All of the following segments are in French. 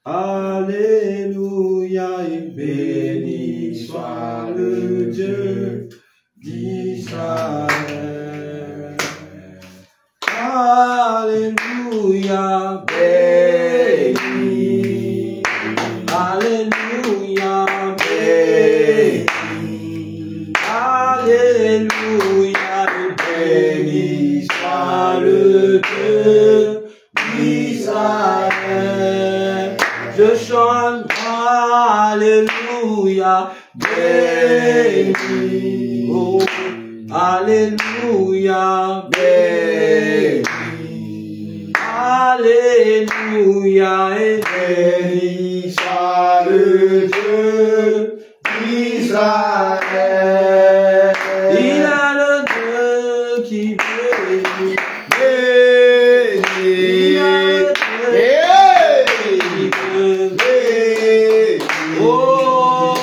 Alléluia et béni soit le Dieu d'Israël. Alléluia, béni. Alléluia, béni. Alléluia et béni soit le Dieu d'Israël. Je chante Alléluia, béni. Oh, Alléluia, béni. Alléluia et béni soit le Dieu d'Israël. Il a le Dieu qui bénit, béni. Il a le Dieu qui bénit. Oh,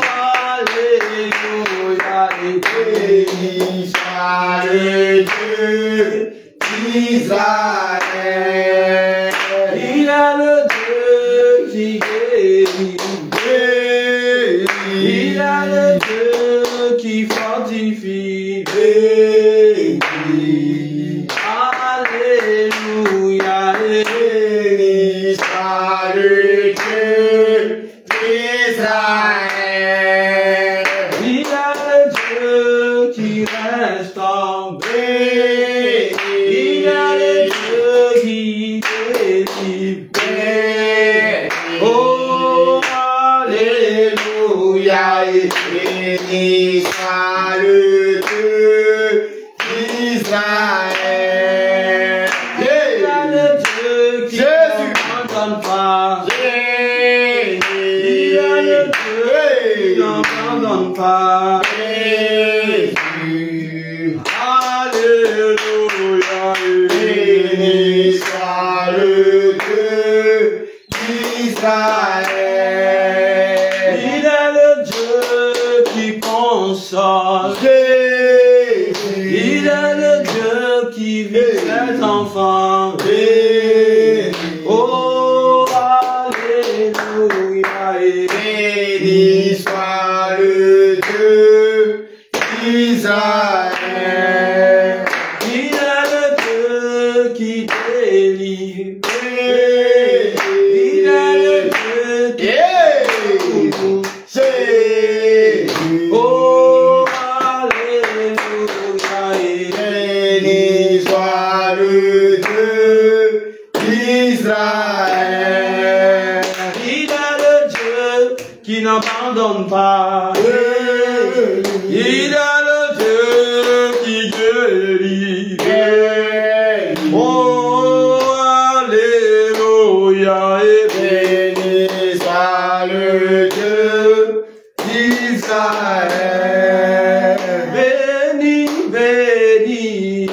Alléluia et béni soit le Dieu d'Israël. Il a le Dieu qui guérit, il a le Dieu qui fortifie, béni. Alléluia et béni soit le Dieu d'Israël. Il a le Dieu qui restaure, béni. Il a le Dieu qui délivre, béni. Oh, Alléluia et béni soit le Dieu d'Israël. Il a le Dieu qui n'abandonne pas, il a le Dieu qui n'abandonne pas, Alléluia et béni soit le Dieu d'Israël. Il est le Dieu qui console, il est le Dieu qui vit ses enfants, oh, Alléluia et béni soit le Dieu d'Israël. Il est le Dieu qui délivre, il est le Dieu qui délivre. Oh, Alléluia et béni soit le Dieu d'Israël. Il est le Dieu qui n'abandonne pas, il est le Dieu qui guérit, oh, Alléluia et béni soit le Dieu d'Israël. Béni, béni,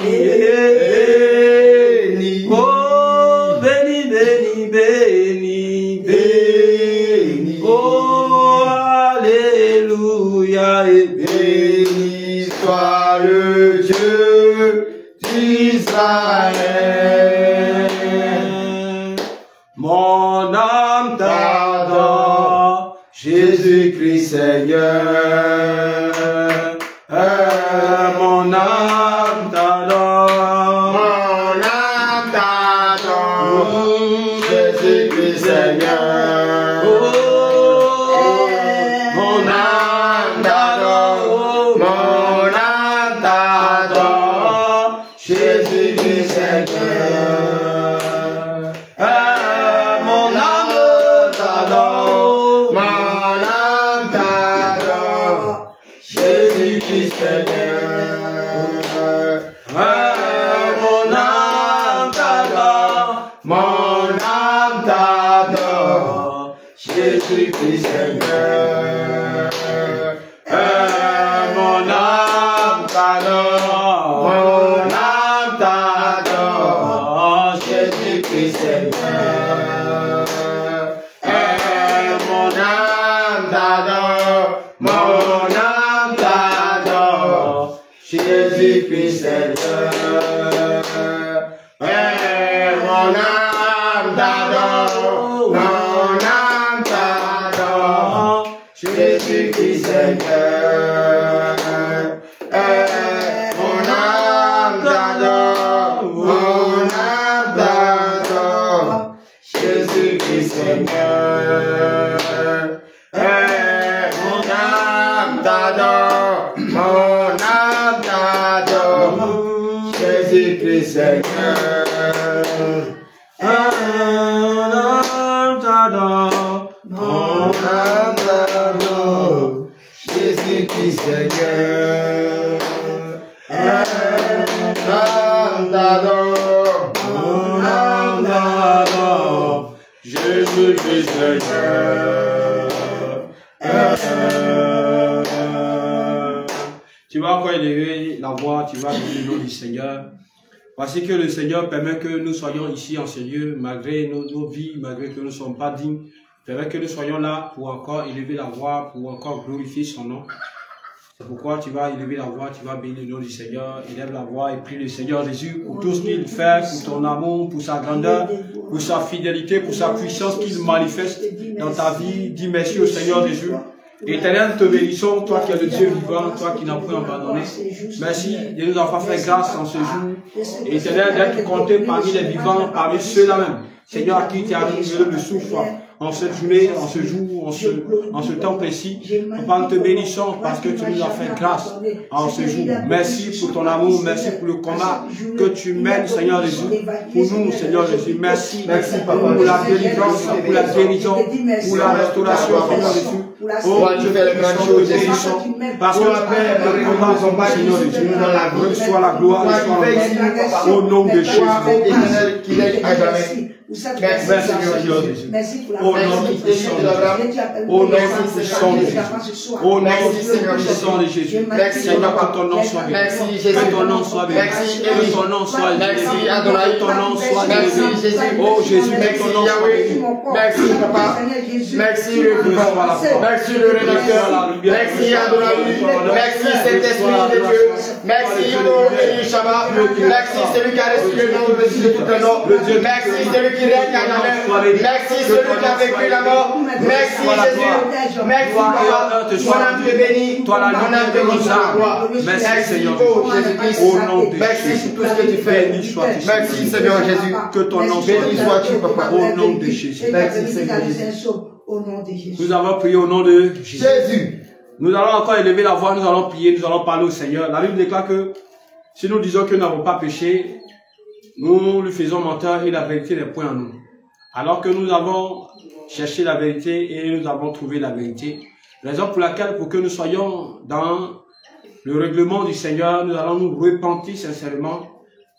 béni, oh, béni, béni, béni, béni, oh, Alléluia et béni soit le Dieu d'Israël. Mon âme t'adore, Jésus-Christ Seigneur. Mon âme t'adore, Jésus-Christ Seigneur. Oh, mon âme t'adore, Jésus-Christ Seigneur. Mon âme t'adore, Jésus-Christ Seigneur. Mon âme t'adore, Jésus-Christ Seigneur. Mon âme t'adore, Jésus-Christ Seigneur. Mon âme t'adore, Jésus-Christ Seigneur. Mon âme t'adore, Jésus-Christ Seigneur. Mon âme t'adore, mon âme t'adore, Jésus-Christ Seigneur. Mon âme t'adore, mon âme t'adore, Jésus-Christ Seigneur. Mon âme t'adore, mon âme t'adore, Jésus-Christ Seigneur. Mon âme t'adore, mon âme t'adore, Jésus-Christ Seigneur. Tu vas encore élever la voix, tu vas dire le nom du Seigneur. Voici que le Seigneur permet que nous soyons ici en ce lieu, malgré nos vies, malgré que nous ne sommes pas dignes. Permet que nous soyons là pour encore élever la voix, pour encore glorifier son nom. C'est pourquoi tu vas élever la voix, tu vas bénir le nom du Seigneur, élève la voix et prie le Seigneur Jésus pour tout ce qu'il fait, pour ton amour, pour sa grandeur, pour sa fidélité, pour sa puissance qu'il manifeste dans ta vie. Dis merci au Seigneur Jésus. Éternel, te bénissons, toi qui es le Dieu vivant, toi qui n'as point abandonné. Merci de nous avoir fait grâce en ce jour. Éternel, d'être compté parmi les vivants, parmi ceux-là même. Seigneur, à qui tu as renouvelé le souffle en cette journée, en ce jour, en ce temps précis. Nous te bénissons parce que tu nous as fait grâce en ce jour. Merci pour ton amour, merci pour le combat que tu mènes, Seigneur Jésus, pour nous, Seigneur Jésus. Merci, pour la délivrance, pour la guérison, pour la restauration, Seigneur Jésus. Oh, Dieu, fais le grand chose, Jésus. Parce que le combat, Seigneur Jésus, reçois la gloire, reçois la gloire, au nom de Jésus. Qu'il est à jamais. Merci, Seigneur Jésus. Merci pour la au nom puissant de Jésus. Au nom puissant de Jésus. Merci, Seigneur, que ton nom soit béni. Merci, Jésus. Que ton nom soit béni. Merci, que ton nom soit élevé. Merci, Adonai. Que ton nom soit élevé. Oh Jésus, que ton nom soit béni. Merci, Papa. Merci, le vivant. Merci, le rédacteur. Merci, Adonai. Merci, Saint-Esprit de Dieu. Merci, Elohim Shabbat. Merci, celui qui a reçu le nom au-dessus de tout le nom. Merci, celui qui règne à jamais. Merci, celui qui a vécu la mort. Merci, Jésus. Merci, Papa. Mon âme te bénit. Mon âme te glorifie. Merci, Seigneur. Jésus-Christ. Merci pour tout ce que tu fais. Merci, Seigneur Jésus. Que ton nom béni soit-tu, Papa. Au nom de Jésus. Merci, Seigneur Jésus. Nous avons prié au nom de Jésus. Nous allons encore élever la voix, nous allons prier, nous allons parler au Seigneur. La Bible déclare que si nous disons que nous n'avons pas péché, nous lui faisons menteur et la vérité n'est point en nous. Alors que nous avons cherché la vérité et nous avons trouvé la vérité. Raison pour laquelle, pour que nous soyons dans le règlement du Seigneur, nous allons nous repentir sincèrement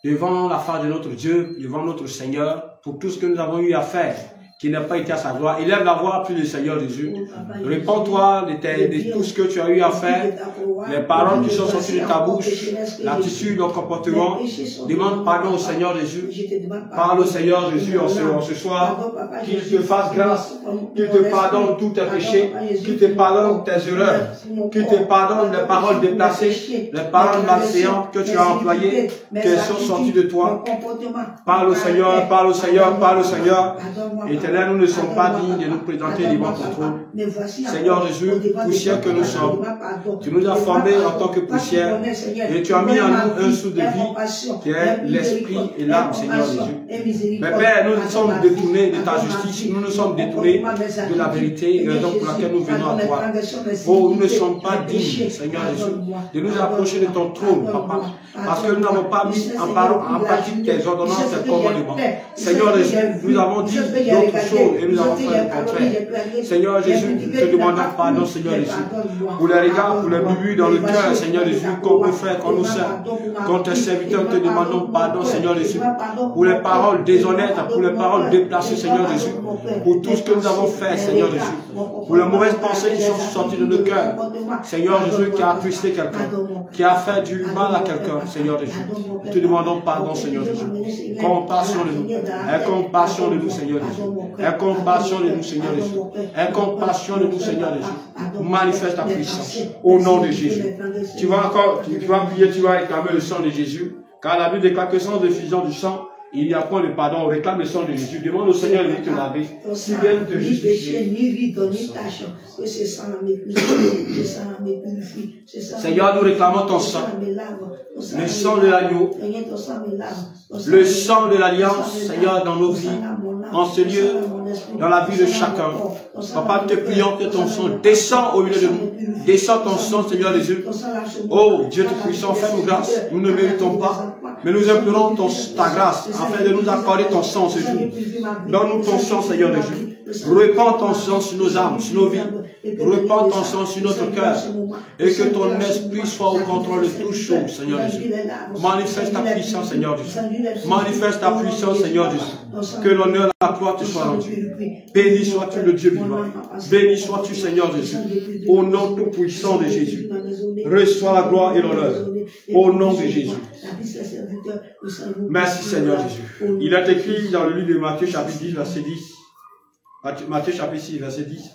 devant la face de notre Dieu, devant notre Seigneur, pour tout ce que nous avons eu à faire, qui n'a pas été à sa gloire. Élève la voix, puis le Seigneur Jésus. Répands-toi de tout ce que tu as eu à faire, les paroles qui sont sorties de ta bouche, l'attitude, le comportement. Demande pardon au Seigneur Jésus. Parle au Seigneur Jésus en ce soir, qu'il te fasse grâce, qu'il te pardonne tous tes péchés, qu'il te pardonne tes erreurs, qu'il te pardonne les paroles déplacées, les paroles malséantes que tu as employées, qu'elles sont sorties de toi. Parle au Seigneur, parle au Seigneur, parle au Seigneur. Éternel, nous ne sommes pas dignes de nous présenter devant ton trône. Seigneur Jésus, poussière que nous sommes, tu nous as formés en tant que poussière et tu as mis en nous un souffle de vie qui est l'esprit et l'âme, Seigneur Jésus. Mais Père, nous nous sommes détournés de ta justice, nous nous sommes détournés de la vérité, raison pour laquelle nous venons à toi. Oh, nous ne sommes pas dignes, Seigneur Jésus, de nous approcher de ton trône, Papa, parce que nous n'avons pas mis en pratique tes ordonnances, tes commandements. Seigneur Jésus, nous avons dit d'autres choses et nous avons fait le contraire. Seigneur Jésus, nous te demandons pardon, Seigneur Jésus, pour les regards, pour les buts dans le cœur, Seigneur Jésus, qu'on peut faire, qu'on nous sert. Contre tes serviteurs, nous te demandons pardon, Seigneur Jésus, pour les paroles déshonnêtes, pour les paroles déplacées, Seigneur Jésus, pour tout ce que nous avons fait, Seigneur Jésus, pour les mauvaises pensées qui sont sorties de nos cœurs. Seigneur Jésus, qui a attristé quelqu'un, qui a fait du mal à quelqu'un, Seigneur Jésus. Nous te demandons pardon, Seigneur Jésus. Compassion de nous. Aie compassion de nous, Seigneur Jésus. Aie compassion de nous, Seigneur Jésus. Aie compassion de nous, Seigneur Jésus. Manifeste ta puissance au nom de Jésus. Tu vas prier, tu vas réclamer le sang de Jésus. Car la Bible déclare que sans effusion du sang, il n'y a point de pardon. On réclame le sang de Jésus. Demande au Seigneur de te laver. S'il vient te justifier. Seigneur, nous réclamons ton sang. Le sang de l'agneau. Le sang de l'alliance, Seigneur, dans nos vies. En ce lieu, dans la vie de chacun. Papa, te prions que ton sang descend au milieu de nous. Descends ton sang, Seigneur Jésus. Oh, Dieu Tout-Puissant, fais-nous grâce. Nous ne méritons pas. Mais nous implorons ta grâce afin de nous accorder ton sang ce jour. Donne-nous ton sang, Seigneur Jésus. Répands ton sang sur nos âmes, sur nos vies. Répands ton sang sur notre cœur. Et que ton esprit soit au contrôle de toutes choses, Seigneur Jésus. Manifeste ta puissance, Seigneur Jésus. Manifeste ta puissance, Seieur Jésus. Que l'honneur et la gloire te soient rendus. Béni sois-tu le Dieu vivant. Béni sois-tu, Seigneur Jésus. Au nom tout puissant de Jésus. Reçois la gloire et l'honneur. Au nom de Jésus. Merci, Seigneur Jésus. Il est écrit dans le livre de Matthieu, chapitre 10, verset 10. Matthieu, chapitre 6, verset 10.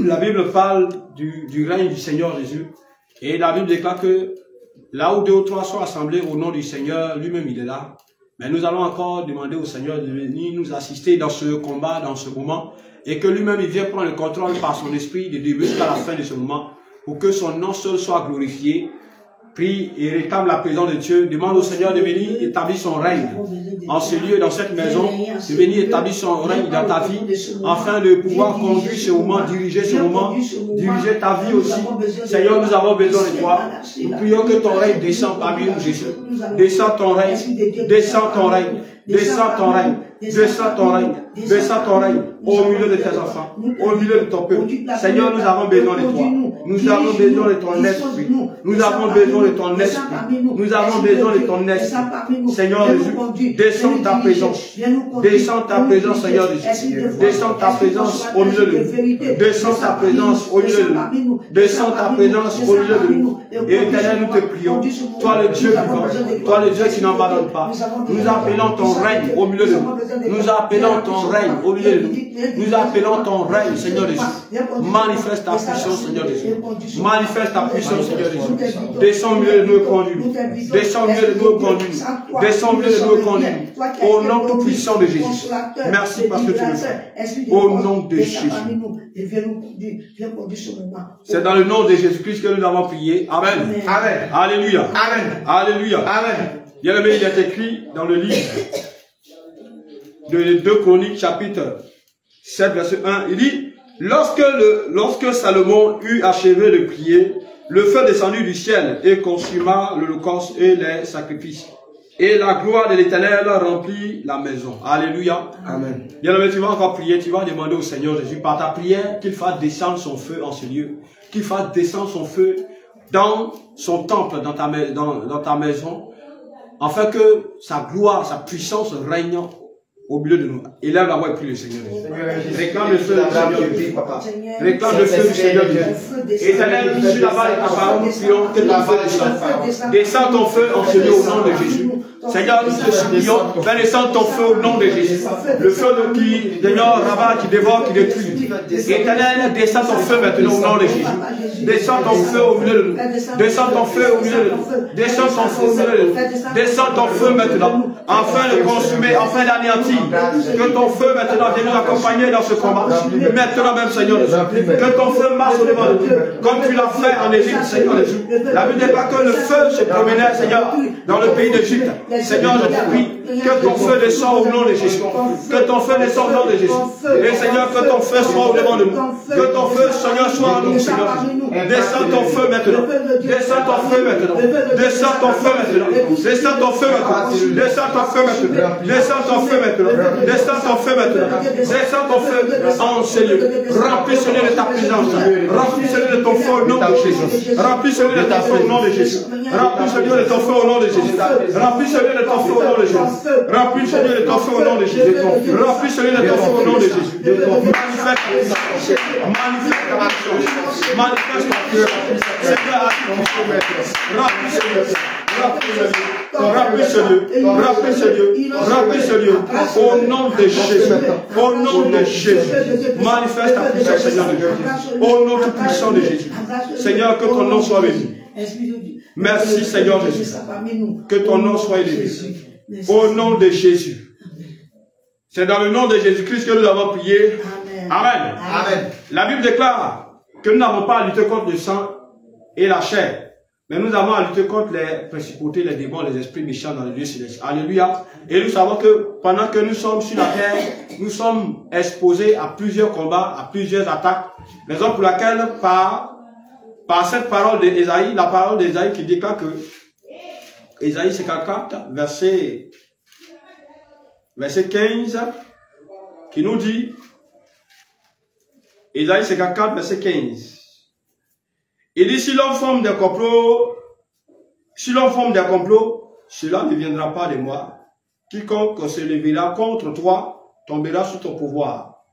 La Bible parle du règne du Seigneur Jésus. Et la Bible déclare que là où deux ou trois sont assemblés au nom du Seigneur, lui-même il est là. Mais nous allons encore demander au Seigneur de venir nous assister dans ce combat, dans ce moment. Et que lui-même il vienne prendre le contrôle par son esprit de début jusqu'à la fin de ce moment. Pour que son nom seul soit glorifié. Prie et réclame la présence de Dieu. Demande au Seigneur de venir établir son règne en ce lieu, dans cette maison, de venir établir son règne dans ta vie, afin de pouvoir conduire ce moment, diriger ce moment, diriger ta vie aussi. Seigneur, nous avons besoin de toi. Nous prions que ton règne descende parmi nous, Jésus. Descends ton règne, descends ton règne, descends ton règne, descends ton règne, descends ton règne au milieu de tes enfants, au milieu de ton peuple. Seigneur, nous avons besoin de toi. Nous avons besoin de ton esprit. Nous avons besoin de ton esprit. Nous avons besoin de ton esprit. Seigneur Jésus, descends ta présence. Descends ta présence, Seigneur Jésus. Descends ta présence au milieu de nous. Descends ta présence au milieu de nous. Descends ta présence au milieu de nous. Et éternel, nous te prions. Toi le Dieu vivant. Toi le Dieu qui n'abandonne pas. Nous appelons ton règne au milieu de nous. Nous appelons ton règne au milieu de nous. Nous appelons ton règne, Seigneur Jésus. Manifeste ta puissance, Seigneur Jésus. Manifeste ta puissance, Seigneur Jésus. Descends au milieu de nous et conduis-nous. Descends au milieu de nous et conduis-nous. Descends au milieu de nous et conduis-nous. Au nom tout puissant de Jésus. Merci parce que tu le fais. Au nom de Jésus. C'est dans le nom de Jésus-Christ que nous avons prié. Amen. Amen. Alléluia. Amen. Alléluia. Amen. Bien-aimé, il est écrit dans le livre de 2 Chroniques, chapitre 7, verset 1, il dit, lorsque Salomon eut achevé de prier, le feu descendit du ciel et consuma l'holocauste et les sacrifices. Et la gloire de l'Éternel remplit la maison. Alléluia. Amen. Bien-aimé, tu vas encore prier, tu vas demander au Seigneur Jésus, par ta prière, qu'il fasse descendre son feu en ce lieu, qu'il fasse descendre son feu dans son temple, dans ta maison, afin que sa gloire, sa puissance règne au milieu de nous. Élève la voix et prie le Seigneur. Réclame le feu du Seigneur Jésus, papa. Réclame le feu du Seigneur Jésus. Éternel, je suis là-bas et ta parole, nous prions que ton feu descende. Descends ton feu en ce lieu au nom de Jésus. Seigneur, nous te supplions, fais descendre ton feu au nom de Jésus. Le feu de qui, Seigneur, rabat, qui dévore, qui détruit. Éternel, descends ton feu maintenant au nom de Jésus. Descends ton feu au milieu de nous. Descends ton feu au milieu de nous. Descends ton feu au milieu de nous. Descends ton feu maintenant, afin de consumer, afin d'anéantir. Que ton feu maintenant vienne nous accompagner dans ce combat. Maintenant même, Seigneur Jésus. Que ton feu marche au devant de nous. Comme tu l'as fait en Égypte, Seigneur Jésus. La Bible n'est pas que le feu se promenait, Seigneur, dans le pays d'Égypte. Seigneur, je te prie que ton feu descende au nom de Jésus. Que ton feu descende au nom de Jésus. Et Seigneur, que ton feu soit au devant de nous. Que ton feu, Seigneur, soit en nous, Seigneur Jésus. Descends ton feu maintenant. Descends ton feu maintenant. Descends ton feu maintenant. Descends ton feu maintenant. Descends ton feu maintenant. Descends ton feu maintenant. Descends ton feu maintenant. Descends ton feu en ce lieu. Remplis ce lieu de ta présence. Remplis ce lieu de ton feu au nom de Jésus. Remplis ce lieu de ton feu au nom de Jésus. Remplis ce lieu de ton feu au nom de Jésus. Remplis ce lieu de ton feu au nom de Jésus. Remplis ce lieu de ton feu au nom de Jésus. Remplis ce lieu de ton feu au nom de Jésus. Manifeste ta puissance. Manifeste ta puissance. Seigneur, remplis ce lieu. Remplis ce lieu. Remplis ce lieu. Remplis ce lieu. Au nom de Jésus. Au nom de Jésus. Manifeste ta puissance, Seigneur de Dieu. Au nom tout puissant de Jésus. Seigneur, que ton nom soit béni. Merci, Seigneur Jésus. Que ton nom soit élevé. Au nom de Jésus. C'est dans le nom de Jésus-Christ que nous avons prié. Amen. Amen. La Bible déclare que nous n'avons pas à lutter contre le sang et la chair, mais nous avons à lutter contre les principautés, les démons, les esprits méchants dans les lieux célestes. Alléluia. Et nous savons que pendant que nous sommes sur la terre, nous sommes exposés à plusieurs combats, à plusieurs attaques. Raison pour laquelle, par cette parole d'Ésaïe, la parole d'Ésaïe qui déclare que, Ésaïe 54, verset 15, qui nous dit, Ésaïe 54, verset 15, il dit, si l'on forme des complots, cela ne viendra pas de moi. Quiconque se lèvera contre toi tombera sous ton pouvoir.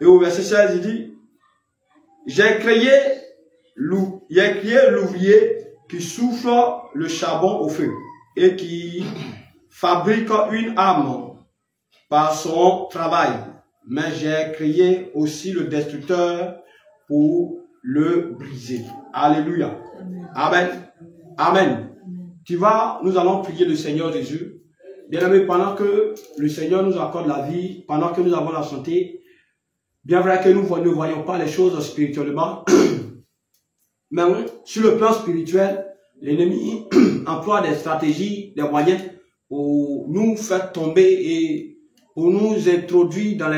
Et au verset 16, il dit, j'ai créé l'ouvrier qui souffle le charbon au feu et qui fabrique une arme par son travail. Mais j'ai créé aussi le destructeur pour le briser. Alléluia. Amen. Amen. Nous allons prier le Seigneur Jésus. Bien-aimé, pendant que le Seigneur nous accorde la vie, pendant que nous avons la santé, bien vrai que nous ne voyons pas les choses spirituellement, mais oui, sur le plan spirituel, l'ennemi emploie des stratégies, des moyens pour nous faire tomber et pour nous introduire dans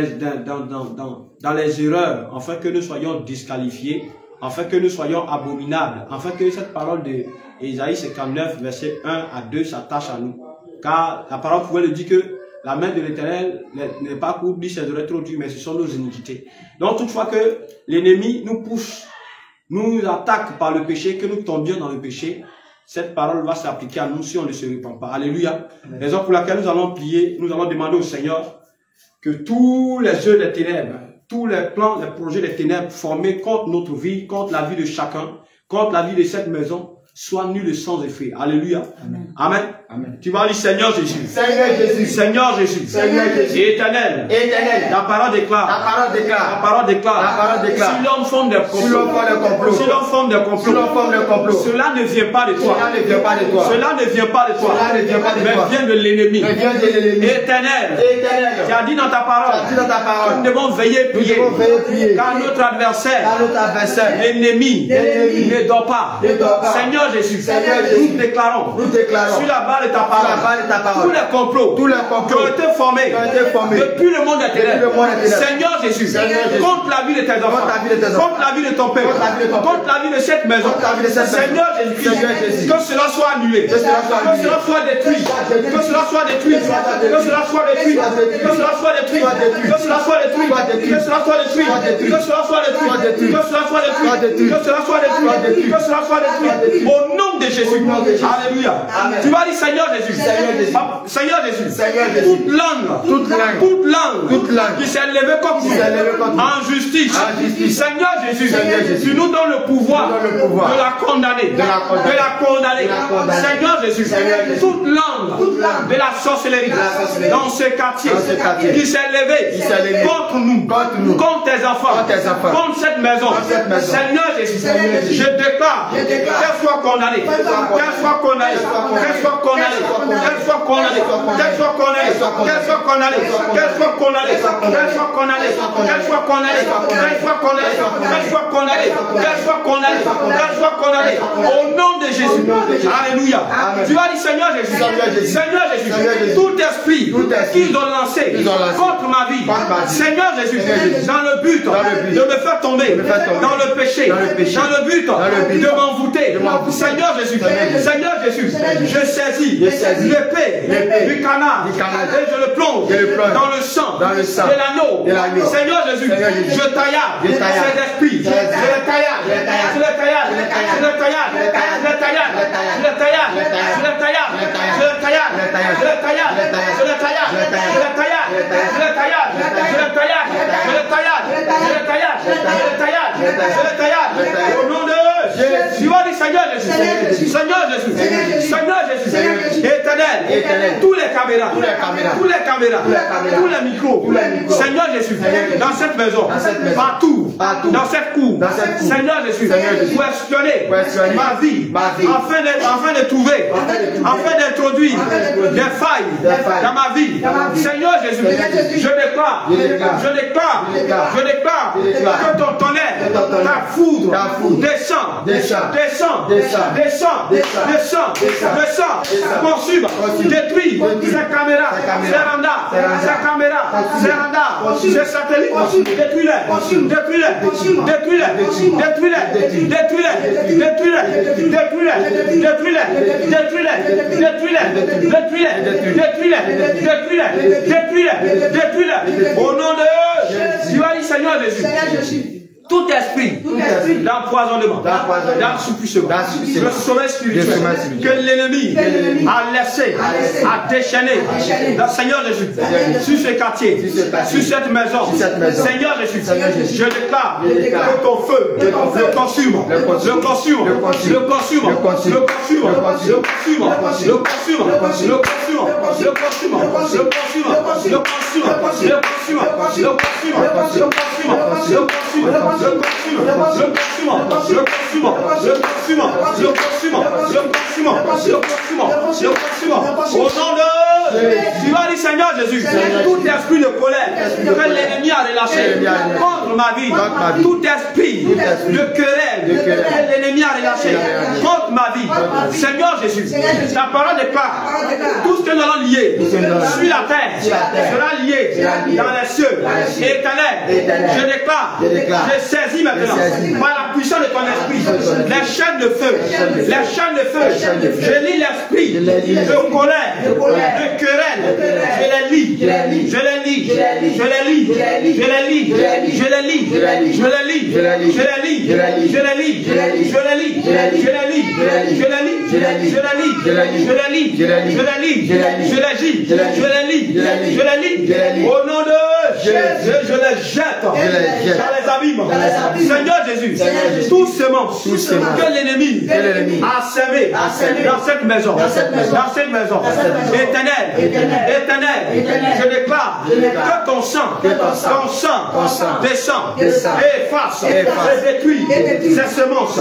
les erreurs, afin que nous soyons disqualifiés, afin que nous soyons abominables, afin que cette parole de Ésaïe 59, verset 1 à 2 s'attache à nous. Car la parole pouvait le dire que la main de l'Éternel n'est pas courte, ni ses oreilles trop dures, mais ce sont nos iniquités. Donc toutefois que l'ennemi nous pousse, nous attaque par le péché, que nous tombions dans le péché, cette parole va s'appliquer à nous si on ne se répand pas. Alléluia. Raison pour laquelle nous allons prier, nous allons demander au Seigneur que tous les œuvres des ténèbres, tous les plans, les projets des ténèbres formés contre notre vie, contre la vie de chacun, contre la vie de cette maison, soient nuls et sans effet. Alléluia. Amen. Amen. Amen. Tu vas dire Seigneur Jésus. Seigneur Jésus. Seigneur Jésus. Seigneur Jésus. Éternel. Éternel. La parole déclare. La parole déclare. La parole déclare. La parole déclare. Si l'homme forme des complots. Si l'homme forme des complots. Si l'homme forme des complots. Si l'homme forme des complots. Cela ne vient pas de toi. Cela ne vient pas de toi. Cela ne vient pas de toi. Cela ne vient pas de toi. Mais vient de l'ennemi. Mais vient de l'ennemi. Éternel. Éternel. Tu as dit dans ta parole. Tu as dit dans ta parole. Nous devons veiller prier. Nous devons veiller prier. Car notre adversaire. Car notre adversaire. L'ennemi. Ne dort pas. Ne dort pas. Seigneur Jésus. Seigneur Jésus. Nous déclarons. Sur la barre de ta parole. Tous les complots qui ont été formés depuis le monde des ténèbres. Seigneur Jésus, contre la vie de tes enfants, contre la vie de ton père, contre la vie de cette maison. Seigneur Jésus, que cela soit annulé, que cela soit détruit, que cela soit détruit, que cela soit détruit, que cela soit détruit, que cela soit détruit, que cela soit détruit, que cela soit détruit, que cela soit détruit, que cela soit détruit, que cela soit détruit. Au nom de Jésus. Alléluia. Tu vas dire Seigneur Jésus. Seigneur Jésus, toute langue qui s'est levée contre nous en justice, Seigneur Jésus, tu nous donnes le pouvoir de la condamner, Seigneur Jésus, toute langue de la sorcellerie dans ce quartier qui s'est levée contre nous, contre tes enfants, contre cette maison, Seigneur Jésus, je déclare qu'elle soit condamnée, qu'elle soit condamnée, qu'elle soit condamnée, qu'elle soit condamnée, qu'elle soit condamnée, qu'elle soit condamnée, qu'elle soit condamnée, qu'elle soit condamnée, qu'elle soit condamnée, qu'elle soit condamnée, qu'elle soit condamnée, qu'elle soit condamnée, qu'elle soit condamnée, au nom de Jésus. Alléluia. Tu vas dire Seigneur Jésus, Seigneur Jésus, tout esprit qu'ils ont lancé contre ma vie, Seigneur Jésus, dans le but de me faire tomber dans le péché, dans le but de m'envoûter, Seigneur Jésus, je saisis l'épée du canard et je le plonge dans le sang de l'agneau. Seigneur Jésus, je taillarde cet esprit, je le taillarde, je le taillarde, je le taillarde, je le taillarde, je le taillarde, je le taillarde, je le taillarde, je le taillarde, je le taillarde, je le taillarde, je le taillarde, je le taillarde, je le taillarde, je le taillarde, je le taillarde, je le taillarde, au nom de Jésus. Tu vas dire Seigneur Jésus, Seigneur Jésus, Seigneur Jésus, Éternel, tous les caméras, tous les micros, Seigneur Jésus, dans cette maison, partout, dans cette cour, Seigneur Jésus, pour espionner ma vie, afin de trouver, afin d'introduire des failles dans ma vie. Seigneur Jésus, je déclare que ton tonnerre, ta foudre, descend, consume, détruit ces caméras, ces radars, ces satellites, détruis-les. Au nom de tu as dit Seigneur Jésus. Tout esprit d'empoisonnement, d'assouplissement, de sommeil spirituel que l'ennemi a laissé, a déchaîné, Seigneur Jésus, sur ce quartier, sur cette maison, Seigneur Jésus, je déclare que ton feu le consume, au nom de tu vas dire Seigneur Jésus, tout esprit de colère que l'ennemi a relâché contre ma vie, tout esprit de querelle que l'ennemi a relâché contre ma vie, Seigneur Jésus, ta parole déclare tout ce que nous allons lier sur la terre sera lié dans les cieux. Éternel, je déclare, je saisis maintenant par la puissance de ton esprit les chaînes de feu, je lis l'esprit de colère, de querelle, je les lis, au nom de Jésus, je les jette dans les abîmes. Seigneur Jésus, tous semences que l'ennemi a semé dans cette maison, Éternel, je déclare que ton sang descend et efface et détruit ces semences,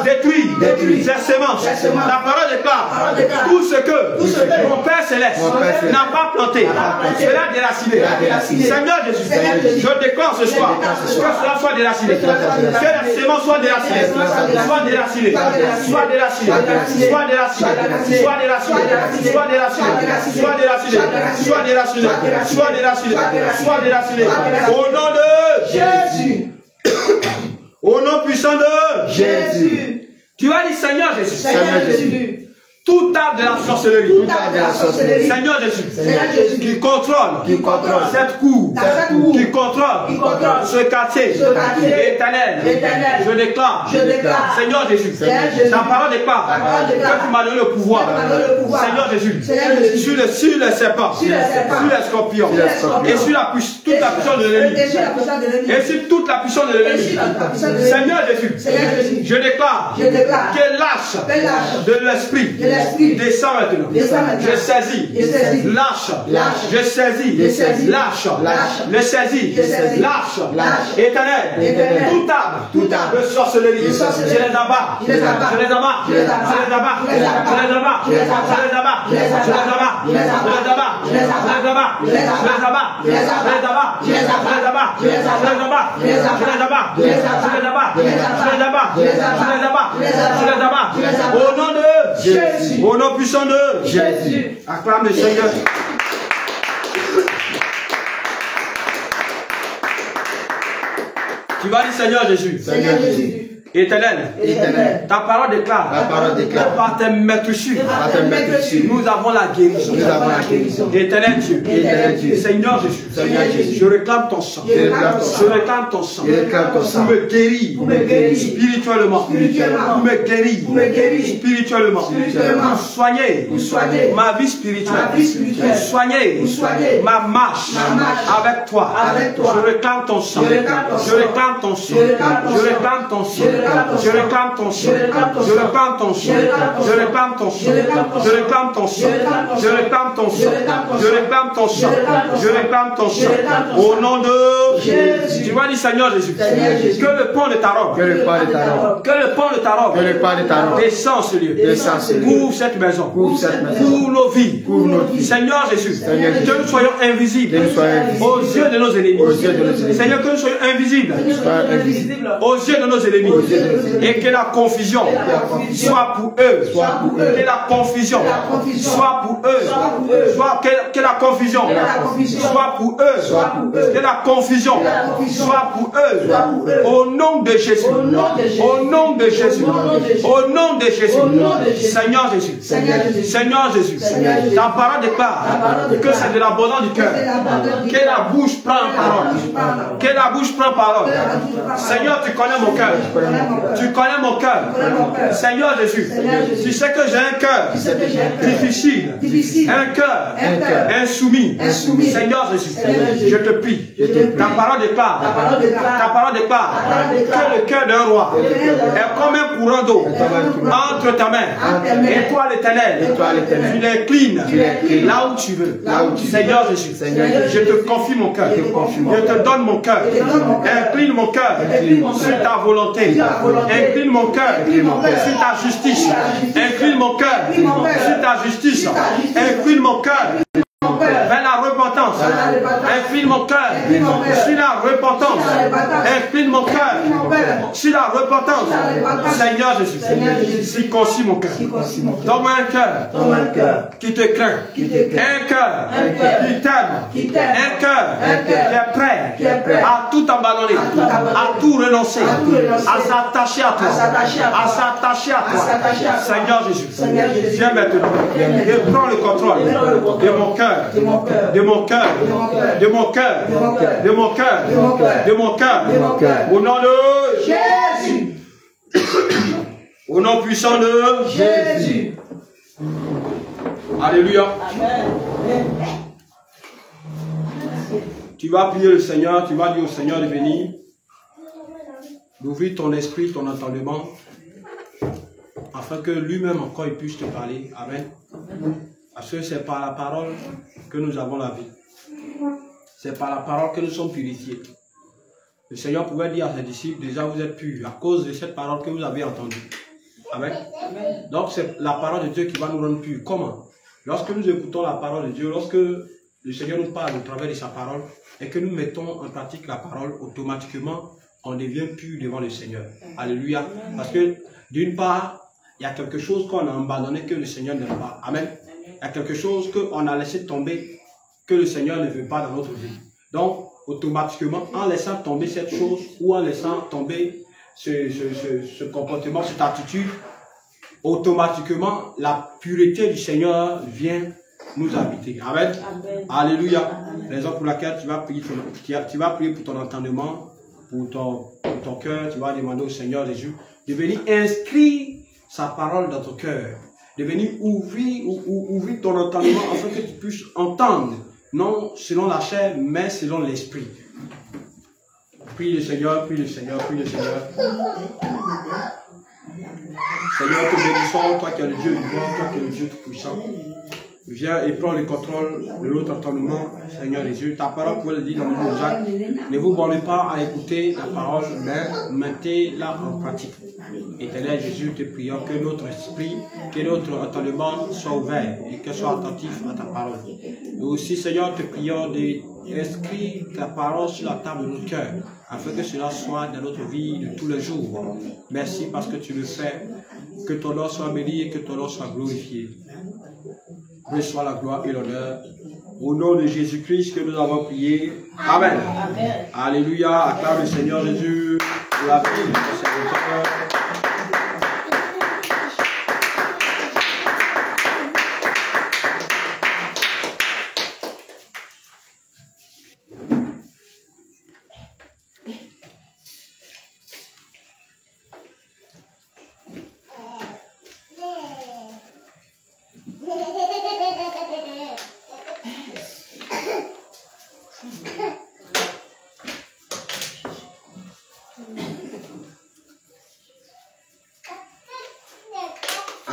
détruit ces semences. La parole déclare tout ce que mon Père Céleste n'a pas planté sera déraciné. Seigneur Jésus, je déclare ce soir que cela soit déraciné, que les semences soient déracinées, au nom de Jésus, au nom puissant de Jésus. Tu as dit Seigneur Jésus, tout arbre de la sorcellerie, Seigneur Jésus, qui contrôle cette cour, qui contrôle ce quartier, Éternel, je déclare, Seigneur Jésus, ta parole déclare que tu m'as donné le pouvoir, Seigneur Jésus, sur les serpents, sur les scorpions, et sur toute la puissance de l'ennemi, et sur toute la puissance de l'ennemi, Seigneur Jésus, je déclare que lâche de l'esprit descend maintenant. Je saisis. Lâche. Je saisis. Lâche. Je saisis. Lâche. Éternel. Tout arbre de sorcellerie. Je les abats. Au nom de Jésus. Au nom puissant de Jésus. Acclame le Seigneur. Tu vas dire Seigneur Jésus. Éternel, ta parole déclare, par tes maîtrisures, nous avons la guérison. Éternel Dieu, Seigneur Jésus, je réclame ton sang. Je réclame ton sang. Pour me guérir spirituellement. Pour me guérir spirituellement. Pour soigner ma vie spirituelle. Soigner ma marche avec toi. Je réclame ton sang. Je réclame ton sang. Je réclame ton sang. Je réclame ton sang. Je réclame ton sang. Je réclame ton sang. Je réclame ton sang. Je réclame ton sang. Je réclame ton sang. Je réclame ton sang. Au nom de Jésus. Tu vas dire Seigneur Jésus. Que le pont de ta robe. Que le pont de ta robe. Que le pont de ta robe. Que le pont de ta robe. Descend ce lieu. Descend ce lieu. Couvre cette maison. Couvre cette maison. Couvre nos vies. Couvre nos vies. Seigneur Jésus. Que nous soyons invisibles. Aux yeux de nos ennemis. Seigneur, que nous soyons invisibles. Aux yeux de nos ennemis. Et que la confusion soit pour eux. Que la confusion soit pour eux. Que la confusion soit pour eux. Que la confusion soit pour eux. Au nom de Jésus. Au nom de Jésus. Au nom de Jésus. Seigneur Jésus. Seigneur Jésus. Ta parole déclare que c'est de l'abondance du cœur. Que la bouche prend parole. Que la bouche prend parole. Seigneur, tu connais mon cœur. Tu connais mon cœur. Seigneur Jésus. Tu sais que j'ai un cœur difficile. Un cœur insoumis. Seigneur Jésus. Je te prie. Ta parole déclare. Ta parole déclare que le cœur d'un roi est comme un courant d'eau entre ta main et toi l'Éternel. Tu l'inclines là où tu veux. Seigneur Jésus. Je te confie mon cœur. Je te donne mon cœur. Incline mon cœur sur ta volonté. Incline mon cœur sur ta justice. Incline mon cœur sur ta justice. Incline mon cœur vers la repentance. Incline mon cœur sur la repentance. Incline mon cœur sur la repentance. Seigneur Jésus, circoncis mon cœur. Donne-moi un cœur qui te craint. Un cœur qui t'aime. Un cœur qui est prêt à tout abandonner, à tout renoncer, à s'attacher à toi. À s'attacher à toi. Seigneur Jésus, viens maintenant et prends le contrôle de mon cœur. De mon cœur, de mon cœur, de mon cœur, de mon cœur, de mon cœur, au nom de Jésus, au nom puissant de Jésus. Alléluia. Tu vas prier le Seigneur, tu vas dire au Seigneur de venir, d'ouvrir ton esprit, ton entendement, afin que lui-même encore il puisse te parler. Amen. Parce que c'est par la parole que nous avons la vie. C'est par la parole que nous sommes purifiés. Le Seigneur pouvait dire à ses disciples, déjà vous êtes purs à cause de cette parole que vous avez entendue. Amen. Donc c'est la parole de Dieu qui va nous rendre purs. Comment? Lorsque nous écoutons la parole de Dieu, lorsque le Seigneur nous parle au travers de sa parole et que nous mettons en pratique la parole, automatiquement on devient pur devant le Seigneur. Alléluia. Parce que d'une part, il y a quelque chose qu'on a abandonné que le Seigneur n'aime pas. Amen. Il y a quelque chose qu'on a laissé tomber que le Seigneur ne veut pas dans notre vie. Donc, automatiquement, en laissant tomber cette chose ou en laissant tomber ce comportement, cette attitude, automatiquement, la pureté du Seigneur vient nous habiter. Amen. Amen. Alléluia. Raison pour laquelle tu vas prier pour ton entendement, pour ton cœur. Tu vas demander au Seigneur Jésus de venir inscrire sa parole dans ton cœur. De venir ouvrir ton entendement afin que tu puisses entendre, non selon la chair, mais selon l'esprit. Prie le Seigneur, prie le Seigneur, prie le Seigneur. Seigneur, te bénissons, toi qui es le Dieu vivant, toi qui es le Dieu tout-puissant. Viens et prends le contrôle de notre entendement, Seigneur Jésus. Ta parole, pour le dire dans le livre de Jacques, ne vous bornez pas à écouter la parole, mais mettez-la en pratique. Éternel Jésus, te prions que notre esprit, que notre entendement soit ouvert et que soit attentif à ta parole. Nous aussi, Seigneur, te prions d'inscrire ta parole sur la table de notre cœur, afin que cela soit dans notre vie de tous les jours. Merci parce que tu le fais. Que ton nom soit béni et que ton nom soit glorifié. Reçois la gloire et l'honneur. Au nom de Jésus-Christ que nous avons prié. Amen. Amen. Alléluia. Acclame le Seigneur Jésus pour la vie de notre serviteur.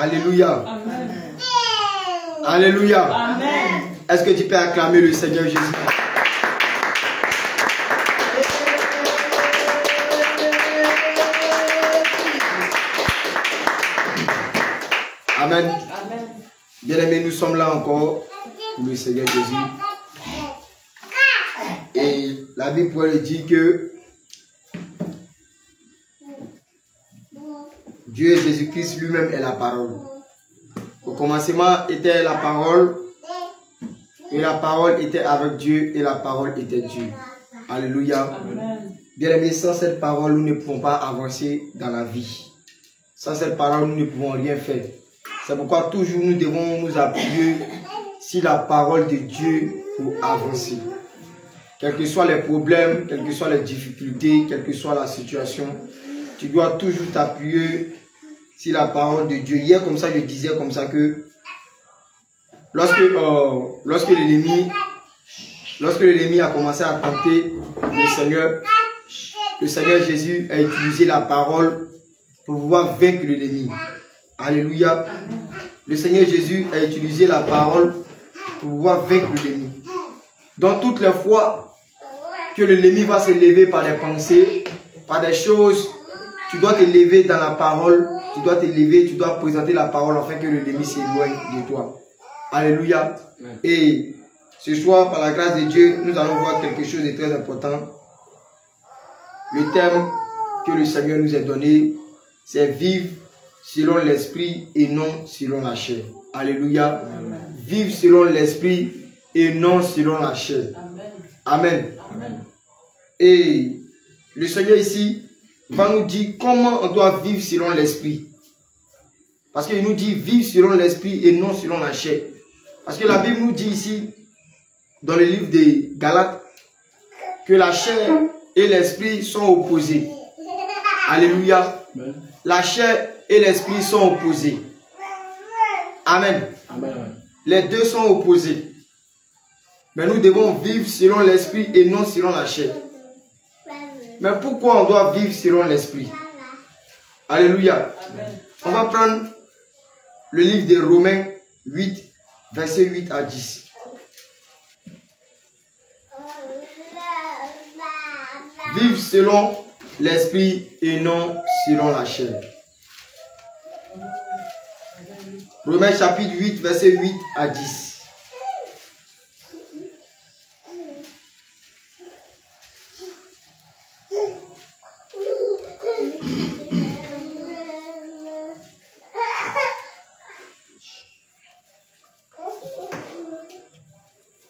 Alléluia. Amen. Alléluia. Amen. Est-ce que tu peux acclamer le Seigneur Jésus? Amen. Amen. Bien-aimés, nous sommes là encore pour le Seigneur Jésus. Et la Bible pourrait dire que Dieu Jésus-Christ lui-même est la parole. Au commencement était la parole, et la parole était avec Dieu, et la parole était Dieu. Alléluia. Bien-aimés, sans cette parole, nous ne pouvons pas avancer dans la vie. Sans cette parole, nous ne pouvons rien faire. C'est pourquoi toujours nous devons nous appuyer sur la parole de Dieu pour avancer. Quels que soient les problèmes, quelles que soient les difficultés, quelle que soit la situation, tu dois toujours t'appuyer sur la parole de Dieu. Hier, comme ça, je disais comme ça que lorsque l'ennemi a commencé à tenter le Seigneur Jésus a utilisé la parole pour pouvoir vaincre l'ennemi. Alléluia. Le Seigneur Jésus a utilisé la parole pour pouvoir vaincre l'ennemi. Dans toutes les fois que l'ennemi va se lever par des pensées, par des choses, tu dois te lever dans la parole, tu dois te lever, tu dois présenter la parole afin que l'ennemi s'éloigne de toi. Alléluia. Et ce soir, par la grâce de Dieu, nous allons voir quelque chose de très important. Le thème que le Seigneur nous a donné, c'est vivre selon l'esprit et non selon la chair. Alléluia. Vivre selon l'esprit et non selon la chair. Amen. Amen. Et le Seigneur ici va nous dire comment on doit vivre selon l'esprit. Parce qu'il nous dit vivre selon l'esprit et non selon la chair. Parce que la Bible nous dit ici, dans le livre des Galates, que la chair et l'esprit sont opposés. Alléluia. Amen. La chair et l'esprit sont opposés. Amen. Amen. Les deux sont opposés. Mais nous devons vivre selon l'esprit et non selon la chair. Mais pourquoi on doit vivre selon l'esprit? Alléluia. Amen. On va prendre le livre de Romains 8, versets 8 à 10. Vivre selon l'esprit et non selon la chair. Romains chapitre 8, versets 8 à 10.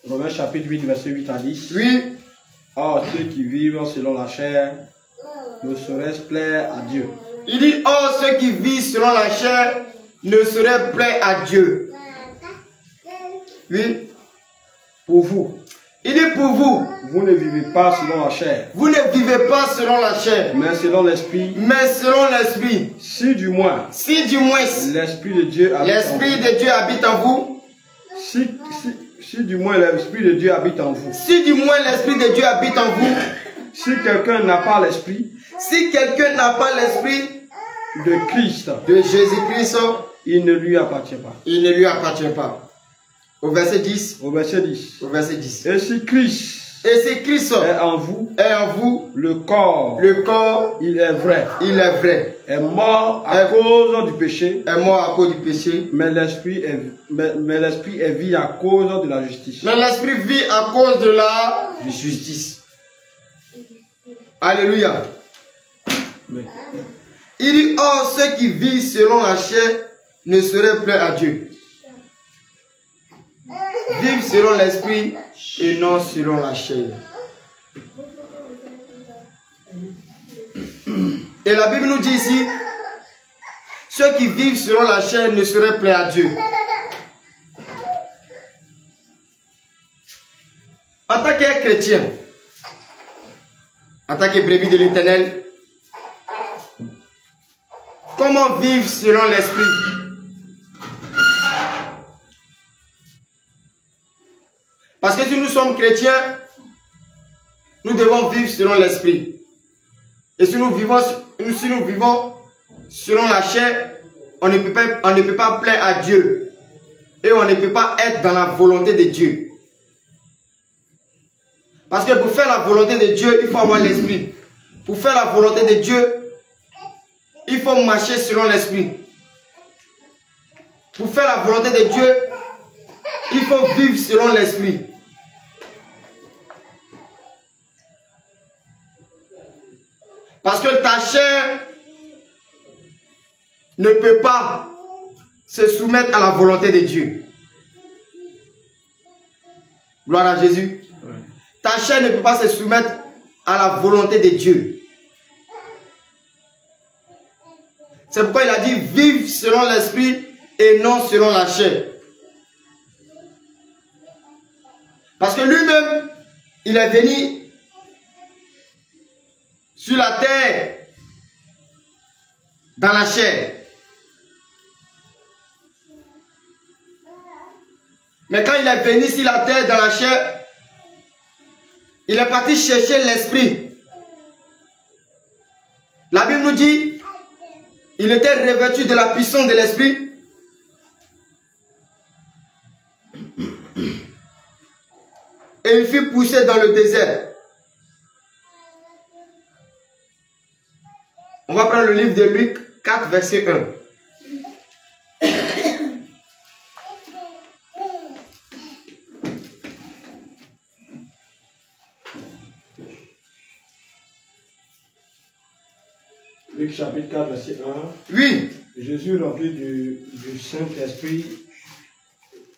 Romains chapitre 8, verset 8 à 10. Oui. Or, ceux qui vivent selon la chair ne sauraient plaire à Dieu. Il dit, or, ceux qui vivent selon la chair ne sauraient plaire à Dieu. Oui. Pour vous. Il dit pour vous. Vous ne vivez pas selon la chair. Vous ne vivez pas selon la chair. Mais selon l'esprit. Mais selon l'esprit. Si du moins. Si du moins. L'esprit de Dieu habite en vous. L'esprit de Dieu habite en vous. Si du moins l'esprit de Dieu habite en vous. Si du moins l'esprit de Dieu habite en vous. Si quelqu'un n'a pas l'esprit. Si quelqu'un n'a pas l'esprit de Christ. De Jésus-Christ. Il ne lui appartient pas. Il ne lui appartient pas. Au verset 10. Au verset 10. Au verset 10. Et si Christ. Et si Christ est en vous. Est en vous. Le corps. Le corps. Il est vrai. Il est vrai. Est mort à cause du péché. Est mort à cause du péché. Mais l'esprit est vie à cause de la justice. Mais l'esprit vit à cause de la justice. Alléluia. Oui. Il dit, or, ceux qui vivent selon la chair ne seraient plaire à Dieu. Vivre selon l'esprit et non selon la chair. Et la Bible nous dit ici, ceux qui vivent selon la chair ne seraient plaire à Dieu. En tant que chrétien, en tant que brebis de l'Éternel, comment vivre selon l'esprit? Parce que si nous sommes chrétiens, nous devons vivre selon l'esprit. Et si nous vivons selon la chair, on ne peut pas plaire à Dieu. Et on ne peut pas être dans la volonté de Dieu. Parce que pour faire la volonté de Dieu, il faut avoir l'esprit. Pour faire la volonté de Dieu, il faut marcher selon l'esprit. Pour faire la volonté de Dieu, il faut vivre selon l'esprit. Parce que ta chair ne peut pas se soumettre à la volonté de Dieu. Gloire à Jésus. Ouais. Ta chair ne peut pas se soumettre à la volonté de Dieu. C'est pourquoi il a dit vive selon l'esprit et non selon la chair. Parce que lui-même, il est venu sur la terre dans la chair. Mais quand il est venu sur la terre dans la chair, il est parti chercher l'esprit. La Bible nous dit, il était revêtu de la puissance de l'esprit. Et il fut poussé dans le désert. On va prendre le livre de Luc 4, verset 1. Luc chapitre 4, verset 1. Oui. Jésus, rempli du Saint-Esprit,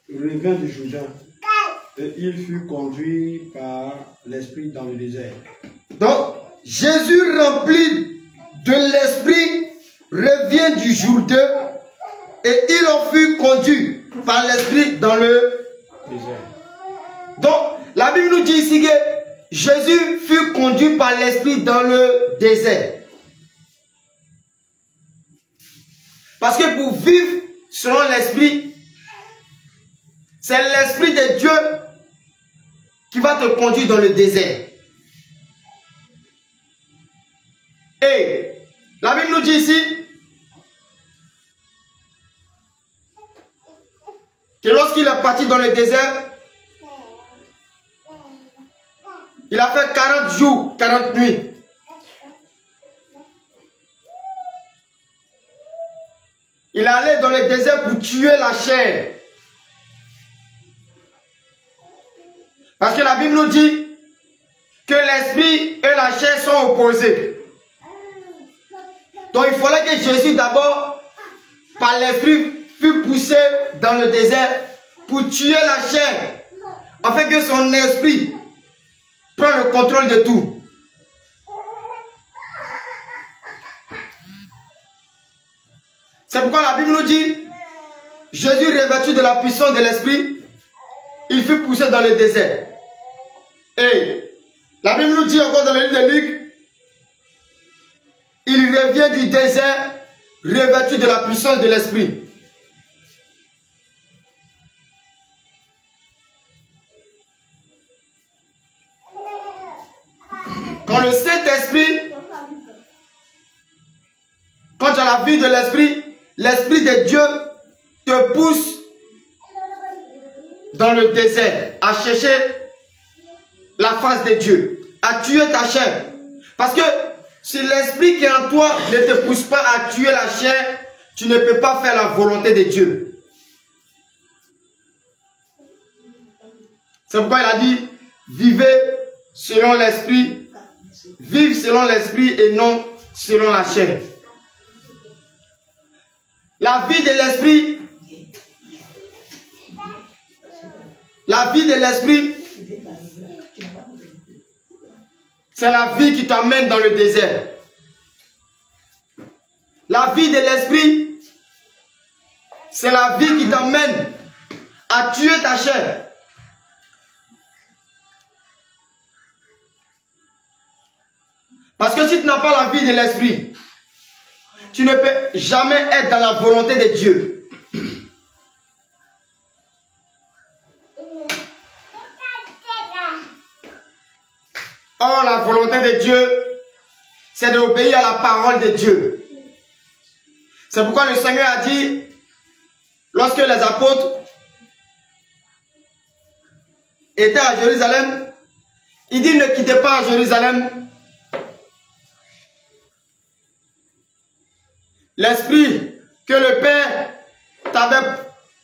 revint du Jourdain. Et il fut conduit par l'Esprit dans le désert. Donc, Jésus rempli de l'Esprit revient du Jourdain et il en fut conduit par l'Esprit dans le désert. Donc, la Bible nous dit ici que Jésus fut conduit par l'Esprit dans le désert. Parce que pour vivre selon l'Esprit, c'est l'Esprit de Dieu qui va te conduire dans le désert. Et la Bible nous dit ici que lorsqu'il est parti dans le désert, il a fait 40 jours, 40 nuits. Il allait dans le désert pour tuer la chair. Parce que la Bible nous dit que l'esprit et la chair sont opposés. Donc il fallait que Jésus d'abord, par l'esprit, fût poussé dans le désert pour tuer la chair. Afin que son esprit prenne le contrôle de tout. C'est pourquoi la Bible nous dit, Jésus revêtu de la puissance de l'esprit, il fut poussé dans le désert. Et la Bible nous dit encore dans le livre de Luc, il revient du désert revêtu de la puissance de l'esprit. Quand le Saint-Esprit, quand tu as la vie de l'esprit, l'Esprit de Dieu te pousse dans le désert à chercher la face de Dieu, à tuer ta chair. Parce que si l'Esprit qui est en toi ne te pousse pas à tuer la chair, tu ne peux pas faire la volonté de Dieu. C'est pourquoi il a dit, vivez selon l'Esprit, vive selon l'Esprit et non selon la chair. La vie de l'esprit, c'est la vie qui t'amène dans le désert. La vie de l'esprit, c'est la vie qui t'amène à tuer ta chair. Parce que si tu n'as pas la vie de l'esprit, tu ne peux jamais être dans la volonté de Dieu. Or, la volonté de Dieu, c'est d'obéir à la parole de Dieu. C'est pourquoi le Seigneur a dit, lorsque les apôtres étaient à Jérusalem, il dit ne quittez pas Jérusalem. L'Esprit que le Père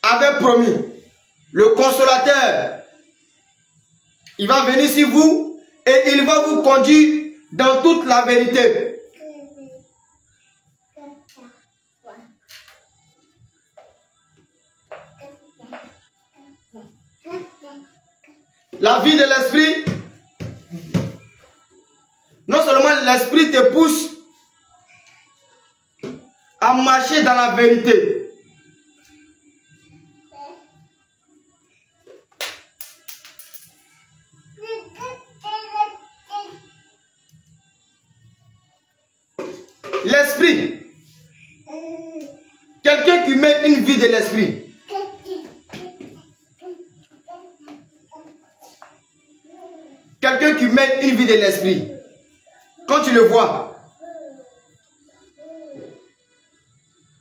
avait promis, le Consolateur, il va venir sur vous et il va vous conduire dans toute la vérité. La vie de l'Esprit, non seulement l'Esprit te pousse à marcher dans la vérité. L'Esprit, quelqu'un qui met une vie de l'Esprit, quelqu'un qui mène une vie de l'esprit, quand tu le vois,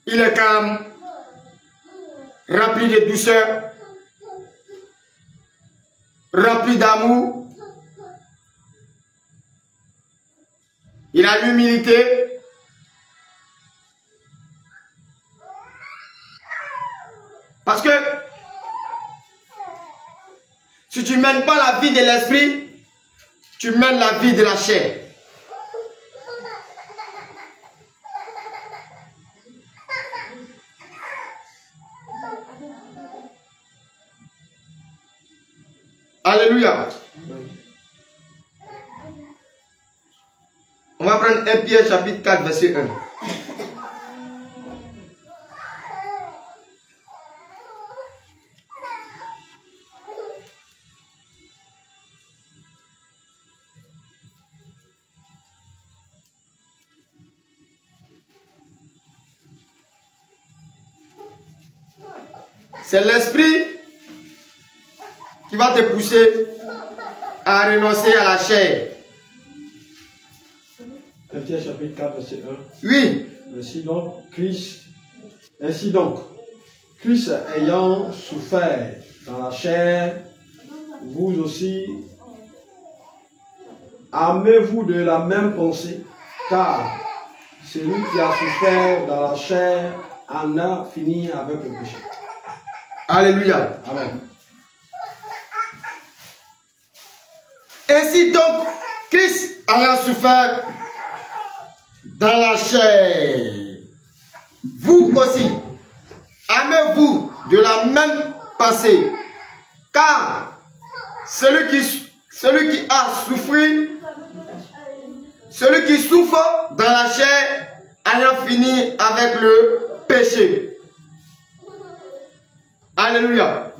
il est calme, rempli de douceur, rempli d'amour, il a l'humilité, parce que si tu ne mènes pas la vie de l'esprit, tu mènes la vie de la chair. Alléluia. On va prendre 1 Pierre chapitre 4 verset 1. C'est l'esprit qui va te pousser à renoncer à la chair. Ephésiens chapitre 4, verset 1. Oui. Ainsi donc, Christ ayant souffert dans la chair, vous aussi, armez-vous de la même pensée, car celui qui a souffert dans la chair en a fini avec le péché. Alléluia. Amen. Ainsi donc, Christ ayant souffert dans la chair, vous aussi, armez-vous de la même pensée, car celui qui a souffert, celui qui souffre dans la chair, ayant fini avec le péché. Alléluia.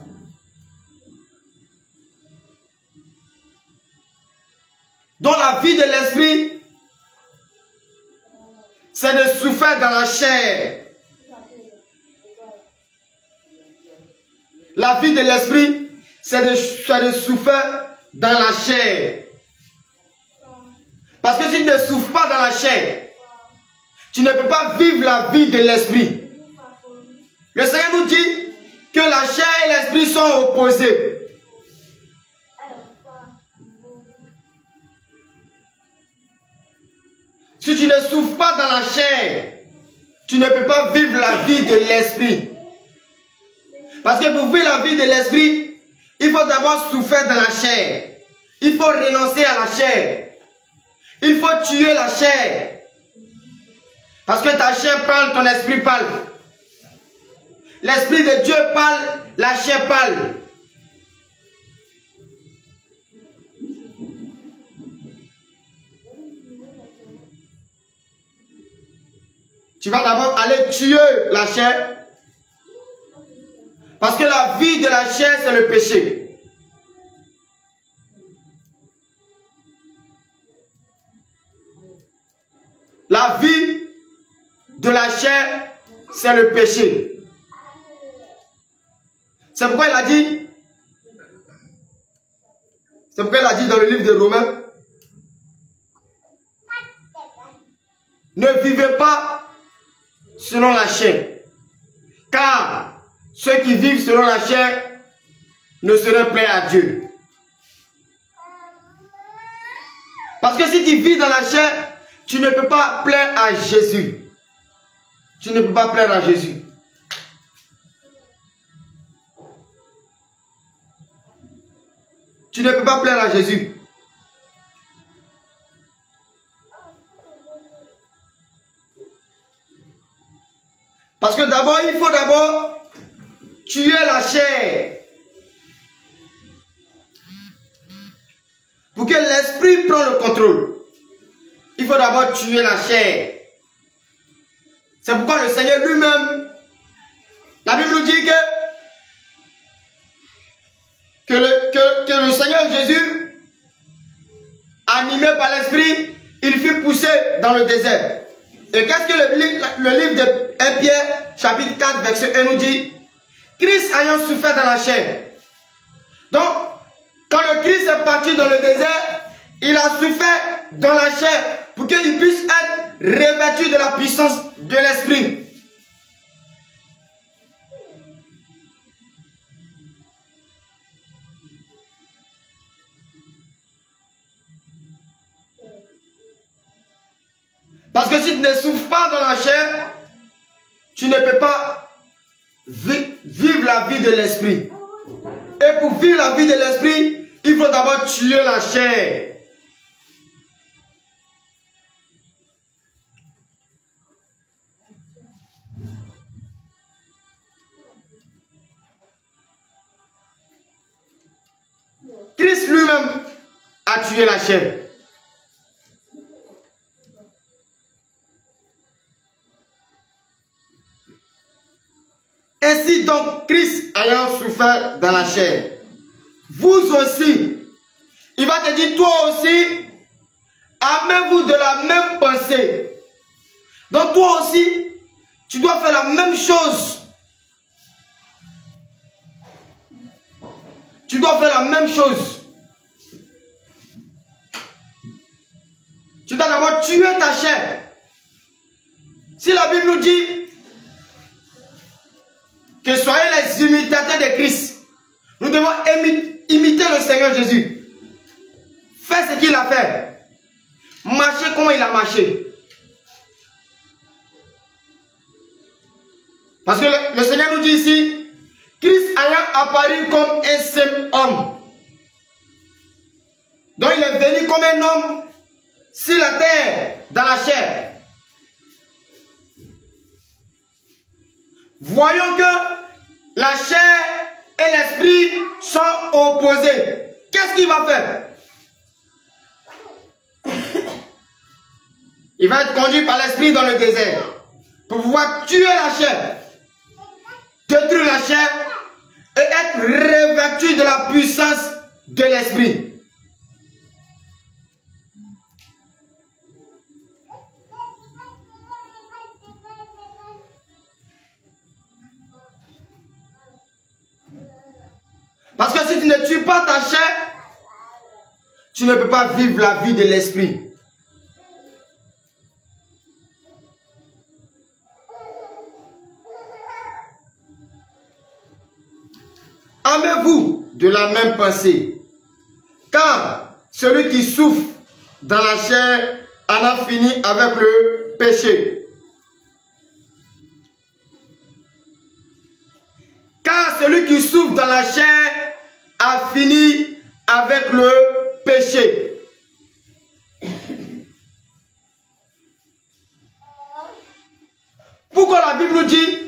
Donc la vie de l'esprit, c'est de souffrir dans la chair. La vie de l'esprit, c'est de souffrir dans la chair. Parce que si tu ne souffres pas dans la chair, tu ne peux pas vivre la vie de l'esprit. Le Seigneur nous dit que la chair et l'esprit sont opposés. Si tu ne souffres pas dans la chair, tu ne peux pas vivre la vie de l'esprit. Parce que pour vivre la vie de l'esprit, il faut d'abord souffrir dans la chair. Il faut renoncer à la chair. Il faut tuer la chair. Parce que ta chair parle, ton esprit parle. L'esprit de Dieu parle, la chair parle. Tu vas d'abord aller tuer la chair. Parce que la vie de la chair, c'est le péché. La vie de la chair, c'est le péché. C'est pourquoi il a dit, dans le livre de Romains, ne vivez pas selon la chair. Car ceux qui vivent selon la chair ne seraient prêts à Dieu. Parce que si tu vis dans la chair, tu ne peux pas plaire à Jésus. Tu ne peux pas plaire à Jésus. Tu ne peux pas plaire à Jésus. Parce que d'abord, il faut d'abord tuer la chair. Pour que l'esprit prenne le contrôle, il faut d'abord tuer la chair. C'est pourquoi le Seigneur lui-même, la Bible nous dit que le Seigneur Jésus, animé par l'esprit, il fut poussé dans le désert. Et qu'est-ce que le livre de 1 Pierre, chapitre 4, verset 1 nous dit? Christ ayant souffert dans la chair. Donc, quand le Christ est parti dans le désert, il a souffert dans la chair pour qu'il puisse être revêtu de la puissance de l'esprit. Parce que si tu ne souffres pas dans la chair, tu ne peux pas vivre la vie de l'esprit. Et pour vivre la vie de l'esprit, il faut d'abord tuer la chair. Christ lui-même a tué la chair. Ainsi donc, Christ ayant souffert dans la chair, vous aussi, il va te dire, toi aussi, armez-vous de la même pensée. Donc toi aussi, tu dois faire la même chose. Tu dois faire la même chose. Tu dois d'abord tuer ta chair. Si la Bible nous dit que soyez les imitateurs de Christ, nous devons imiter le Seigneur Jésus. Faire ce qu'il a fait. Marcher comme il a marché. Parce que le Seigneur nous dit ici, Christ ayant apparu comme un seul homme. Donc il est venu comme un homme sur la terre, dans la chair. Voyons que la chair et l'esprit sont opposés. Qu'est-ce qu'il va faire? Il va être conduit par l'esprit dans le désert pour pouvoir tuer la chair, détruire la chair et être revêtu de la puissance de l'esprit. Parce que si tu ne tues pas ta chair, tu ne peux pas vivre la vie de l'esprit. Armez-vous de la même pensée, car celui qui souffre dans la chair en a fini avec le péché. Car celui qui souffre dans la chair a fini avec le péché. Pourquoi la Bible nous dit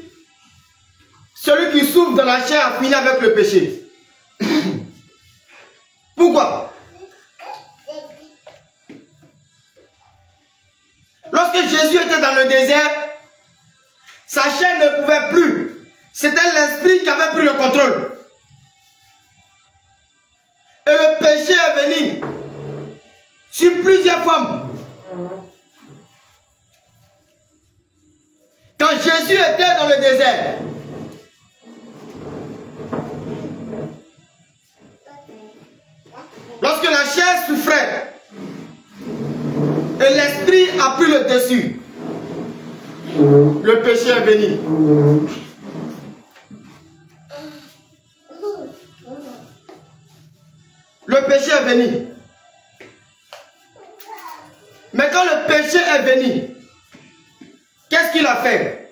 celui qui souffre dans la chair a fini avec le péché? Pourquoi? Lorsque Jésus était dans le désert, sa chair ne pouvait plus. C'était l'esprit qui avait pris le contrôle. Et le péché est venu sur plusieurs femmes. Quand Jésus était dans le désert, lorsque la chair souffrait et l'esprit a pris le dessus, Le péché est venu. Le péché est venu. Mais quand le péché est venu, qu'est-ce qu'il a fait?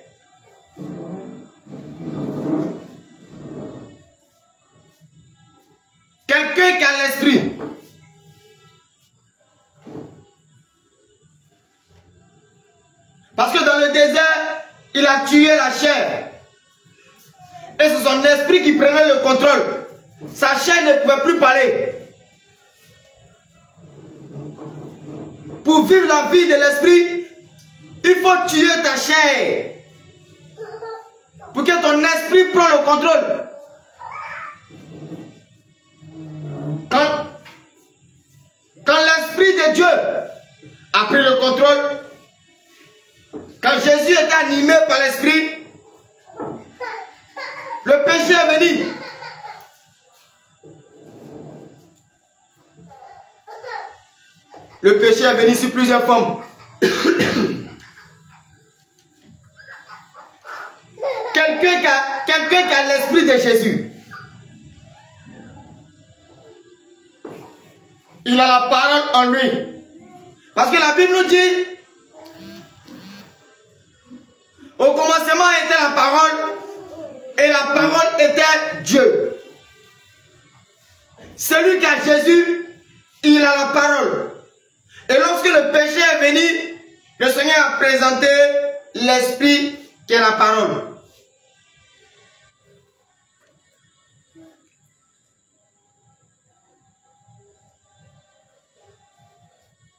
Quelqu'un qui a l'esprit. Parce que dans le désert, il a tué la chair. Et c'est son esprit qui prenait le contrôle. Sa chair ne pouvait plus parler. Pour vivre la vie de l'esprit, il faut tuer ta chair. Pour que ton esprit prenne le contrôle. Quand l'esprit de Dieu a pris le contrôle, quand Jésus était animé par l'esprit, le péché est venu. Le péché est venu sous plusieurs formes. Quelqu'un qui a l'esprit de Jésus, il a la parole en lui. Parce que la Bible nous dit, au commencement était la parole, et la parole était Dieu. Celui qui a Jésus, il a la parole. Et lorsque le péché est venu, le Seigneur a présenté l'esprit qui est la parole.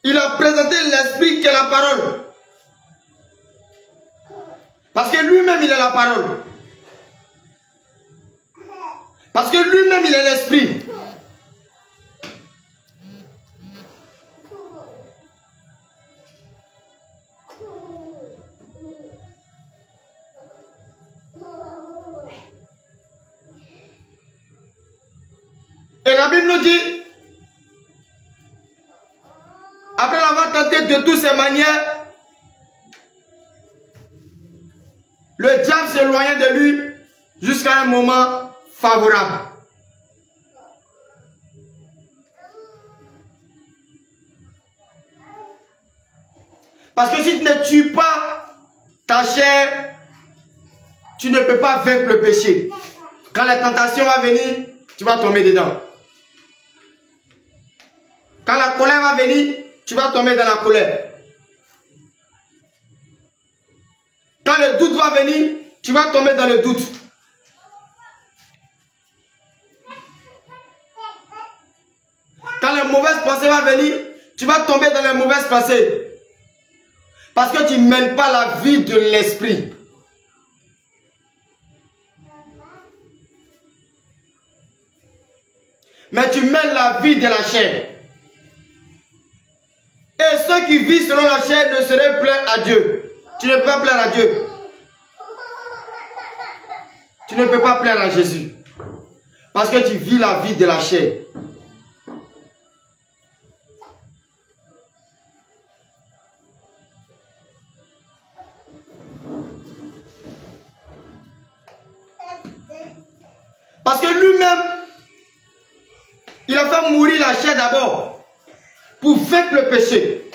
Il a présenté l'esprit qui est la parole. Parce que lui-même il est la parole. Parce que lui-même il est l'esprit. Et la Bible nous dit, après l'avoir tenté de toutes ses manières, le diable s'éloignait de lui jusqu'à un moment favorable. Parce que si tu ne tues pas ta chair, tu ne peux pas vaincre le péché. Quand la tentation va venir, tu vas tomber dedans. Quand la colère va venir, tu vas tomber dans la colère. Quand le doute va venir, tu vas tomber dans le doute. Quand les mauvaises pensées vont venir, tu vas tomber dans les mauvaises pensées. Parce que tu ne mènes pas la vie de l'esprit. Mais tu mènes la vie de la chair. Et ceux qui vivent selon la chair ne seraient plaire à Dieu. Tu ne peux pas plaire à Dieu. Tu ne peux pas plaire à Jésus. Parce que tu vis la vie de la chair. Parce que lui-même, il a fait mourir la chair d'abord pour vaincre le péché.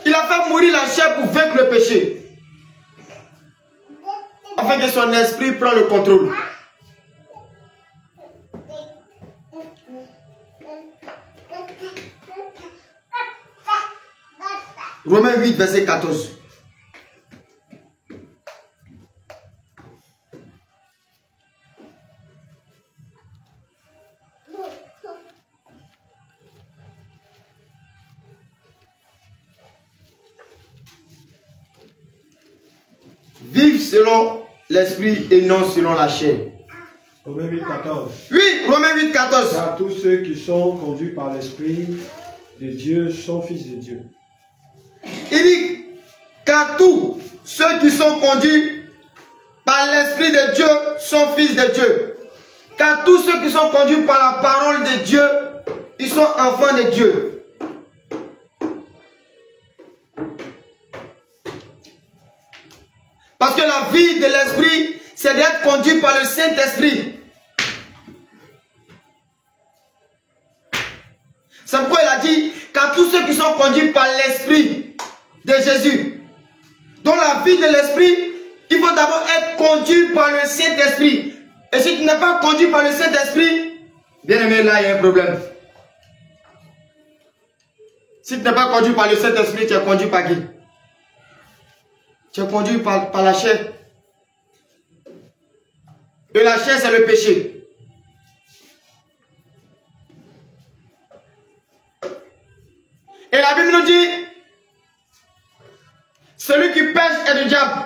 Il a fait mourir la chair pour vaincre le péché. Afin que son esprit prenne le contrôle. Romains 8, verset 14. Vive selon l'esprit et non selon la chair. Romains 8, 14. Oui, Romains 8, 14. Car tous ceux qui sont conduits par l'esprit de Dieu sont fils de Dieu. Il dit, car tous ceux qui sont conduits par l'esprit de Dieu sont fils de Dieu. Car tous ceux qui sont conduits par la parole de Dieu, ils sont enfants de Dieu. Parce que la vie de l'esprit, c'est d'être conduit par le Saint-Esprit. C'est pourquoi il a dit, car tous ceux qui sont conduits par l'Esprit de Jésus, dans la vie de l'Esprit, il faut d'abord être conduit par le Saint-Esprit. Et si tu n'es pas conduit par le Saint-Esprit, bien aimé, là il y a un problème. Si tu n'es pas conduit par le Saint-Esprit, tu es conduit par qui? Tu es conduit par la chair. Et la chair, c'est le péché. Et la Bible nous dit, celui qui pêche est du diable.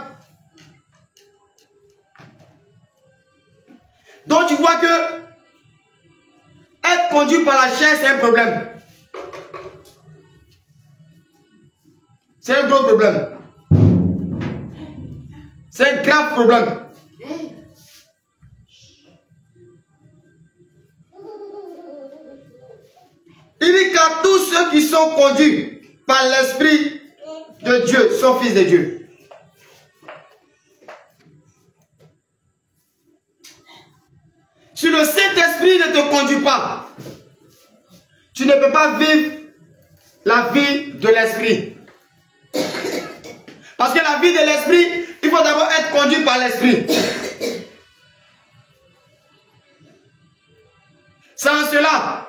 Donc tu vois que être conduit par la chair, c'est un problème. C'est un gros problème. C'est un grave problème. Il dit qu'à tous ceux qui sont conduits par l'Esprit de Dieu sont fils de Dieu. Si le Saint-Esprit ne te conduit pas, tu ne peux pas vivre la vie de l'Esprit. Parce que la vie de l'Esprit, il faut d'abord être conduit par l'Esprit. Sans cela,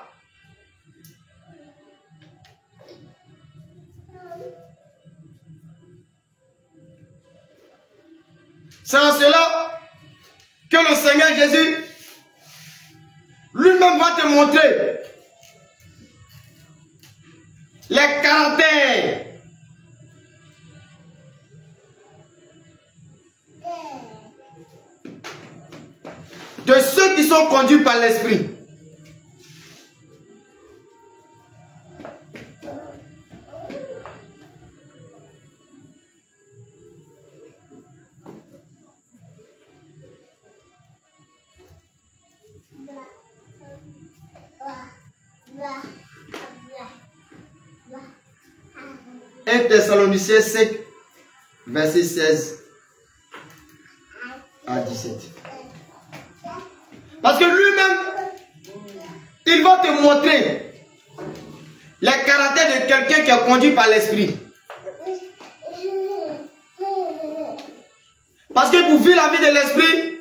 que le Seigneur Jésus lui-même va te montrer les caractères de ceux qui sont conduits par l'Esprit. Thessaloniciens 5, verset 16 à 17. Parce que lui-même, il va te montrer les caractères de quelqu'un qui est conduit par l'Esprit. Parce que pour vivre la vie de l'Esprit,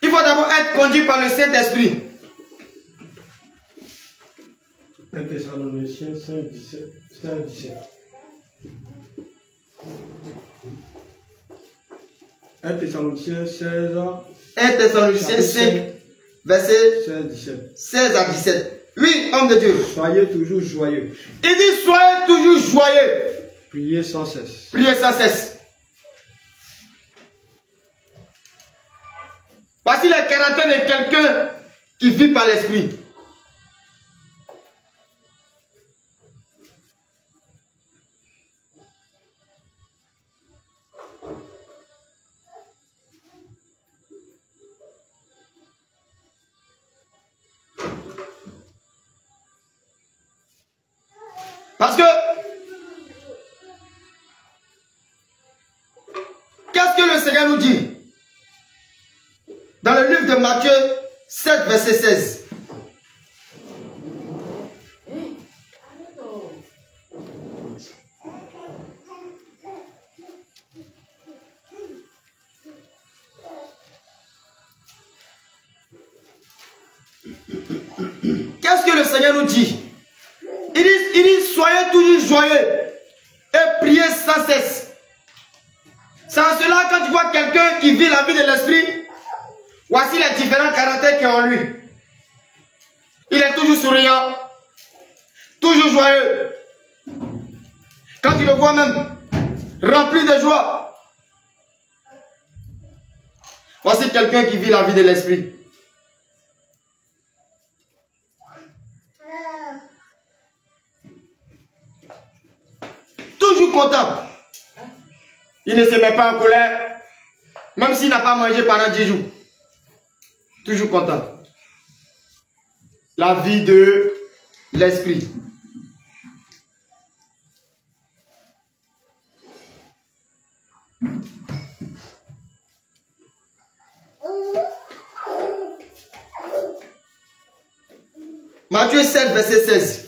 il faut d'abord être conduit par le Saint-Esprit. 1 Thessaloniciens 5, 17. 1 Thessaloniciens 16. 1 Thessaloniciens 5, verset 16 à 17. Oui, homme de Dieu. Soyez toujours joyeux. Il dit soyez toujours joyeux. Priez sans cesse. Priez sans cesse. Voici le caractère de quelqu'un qui vit par l'Esprit. Parce que, qu'est-ce que le Seigneur nous dit? Dans le livre de Matthieu 7, verset 16. Qu'est-ce que le Seigneur nous dit? Il dit, soyez toujours joyeux et priez sans cesse. C'est en cela, quand tu vois quelqu'un qui vit la vie de l'Esprit, voici les différents caractères qu'il y a en lui. Il est toujours souriant, toujours joyeux. Quand tu le vois même, rempli de joie. Voici quelqu'un qui vit la vie de l'Esprit. Toujours content. Il ne se met pas en colère, même s'il n'a pas mangé pendant 10 jours. Toujours content. la vie de l'esprit. Matthieu 7, verset 16.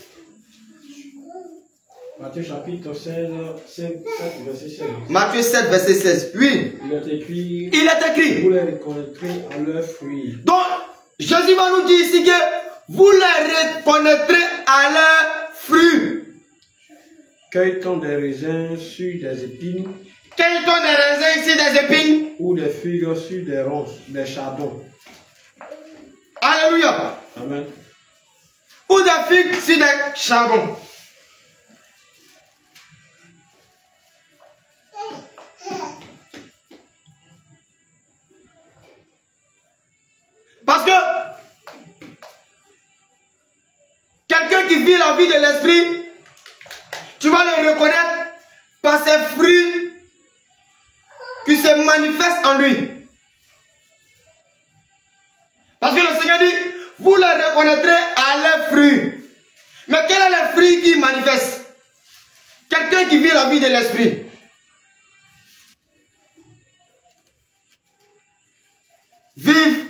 Matthieu chapitre 7, verset 16. Matthieu 7, verset 16. Oui. Il est écrit. Il est écrit. Vous les reconnaîtrez à leurs fruits. Donc, Jésus va nous dire ici que vous les reconnaîtrez à leurs fruits. Cueille-t-on des raisins sur des épines? Cueille-t-on des raisins ici, des épines? Ou des figues sur des ronces, des chardons? Alléluia. Amen. Ou des figues sur des chardons. Parce que quelqu'un qui vit la vie de l'esprit, tu vas le reconnaître par ses fruits qui se manifestent en lui. Parce que le Seigneur dit, vous les reconnaîtrez à leurs fruits. Mais quels sont les fruits qui manifestent? Quelqu'un qui vit la vie de l'esprit. Vive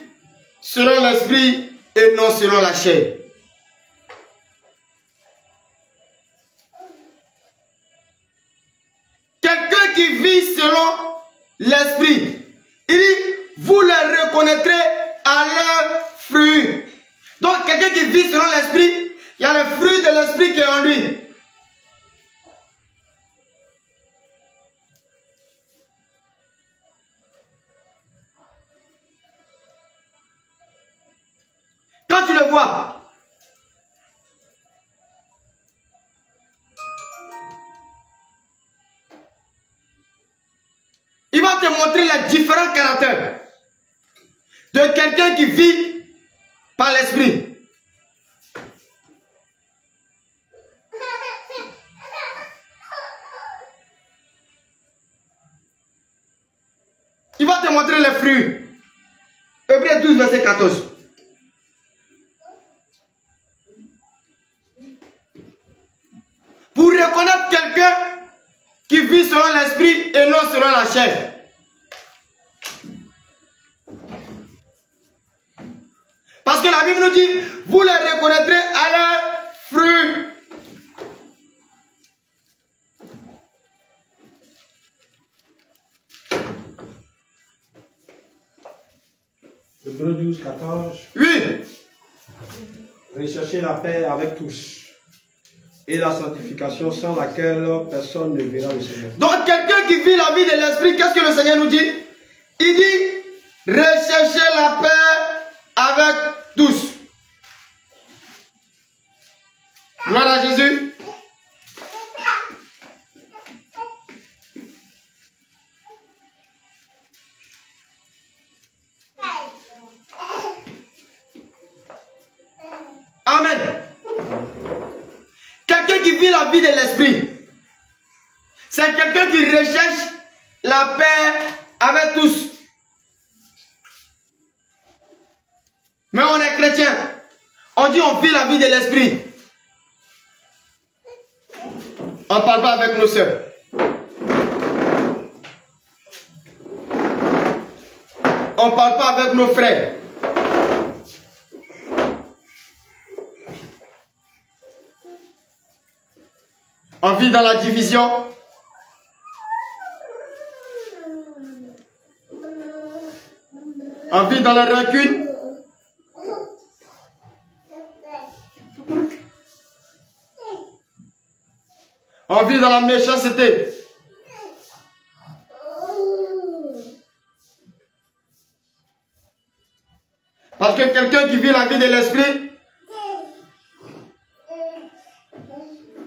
selon l'esprit et non selon la chair. Quelqu'un qui vit selon l'esprit, il dit, vous les reconnaîtrez à leurs fruits. Donc, quelqu'un qui vit selon l'esprit, il y a le fruit de l'esprit qui est en lui. Quand tu le vois, il va te montrer les différents caractères de quelqu'un qui vit par l'esprit. Il va te montrer les fruits. Hébreux 12, verset 14. Pour reconnaître quelqu'un qui vit selon l'esprit et non selon la chair. Parce que la Bible nous dit, vous les reconnaîtrez à leurs fruits. Hébreux 12, 14. Oui. Recherchez la paix avec tous et la sanctification sans laquelle personne ne verra le Seigneur. Donc quelqu'un qui vit la vie de l'esprit, qu'est-ce que le Seigneur nous dit? Il dit, recherchez la paix avec tous. Gloire à Jésus. Amen. Quelqu'un qui vit la vie de l'esprit, c'est quelqu'un qui recherche la paix avec tous. Mais on est chrétien. On dit on vit la vie de l'esprit. On ne parle pas avec nos sœurs. On ne parle pas avec nos frères. On vit dans la division. On vit dans la rancune. On vit dans la méchanceté. Parce que quelqu'un qui vit la vie de l'esprit,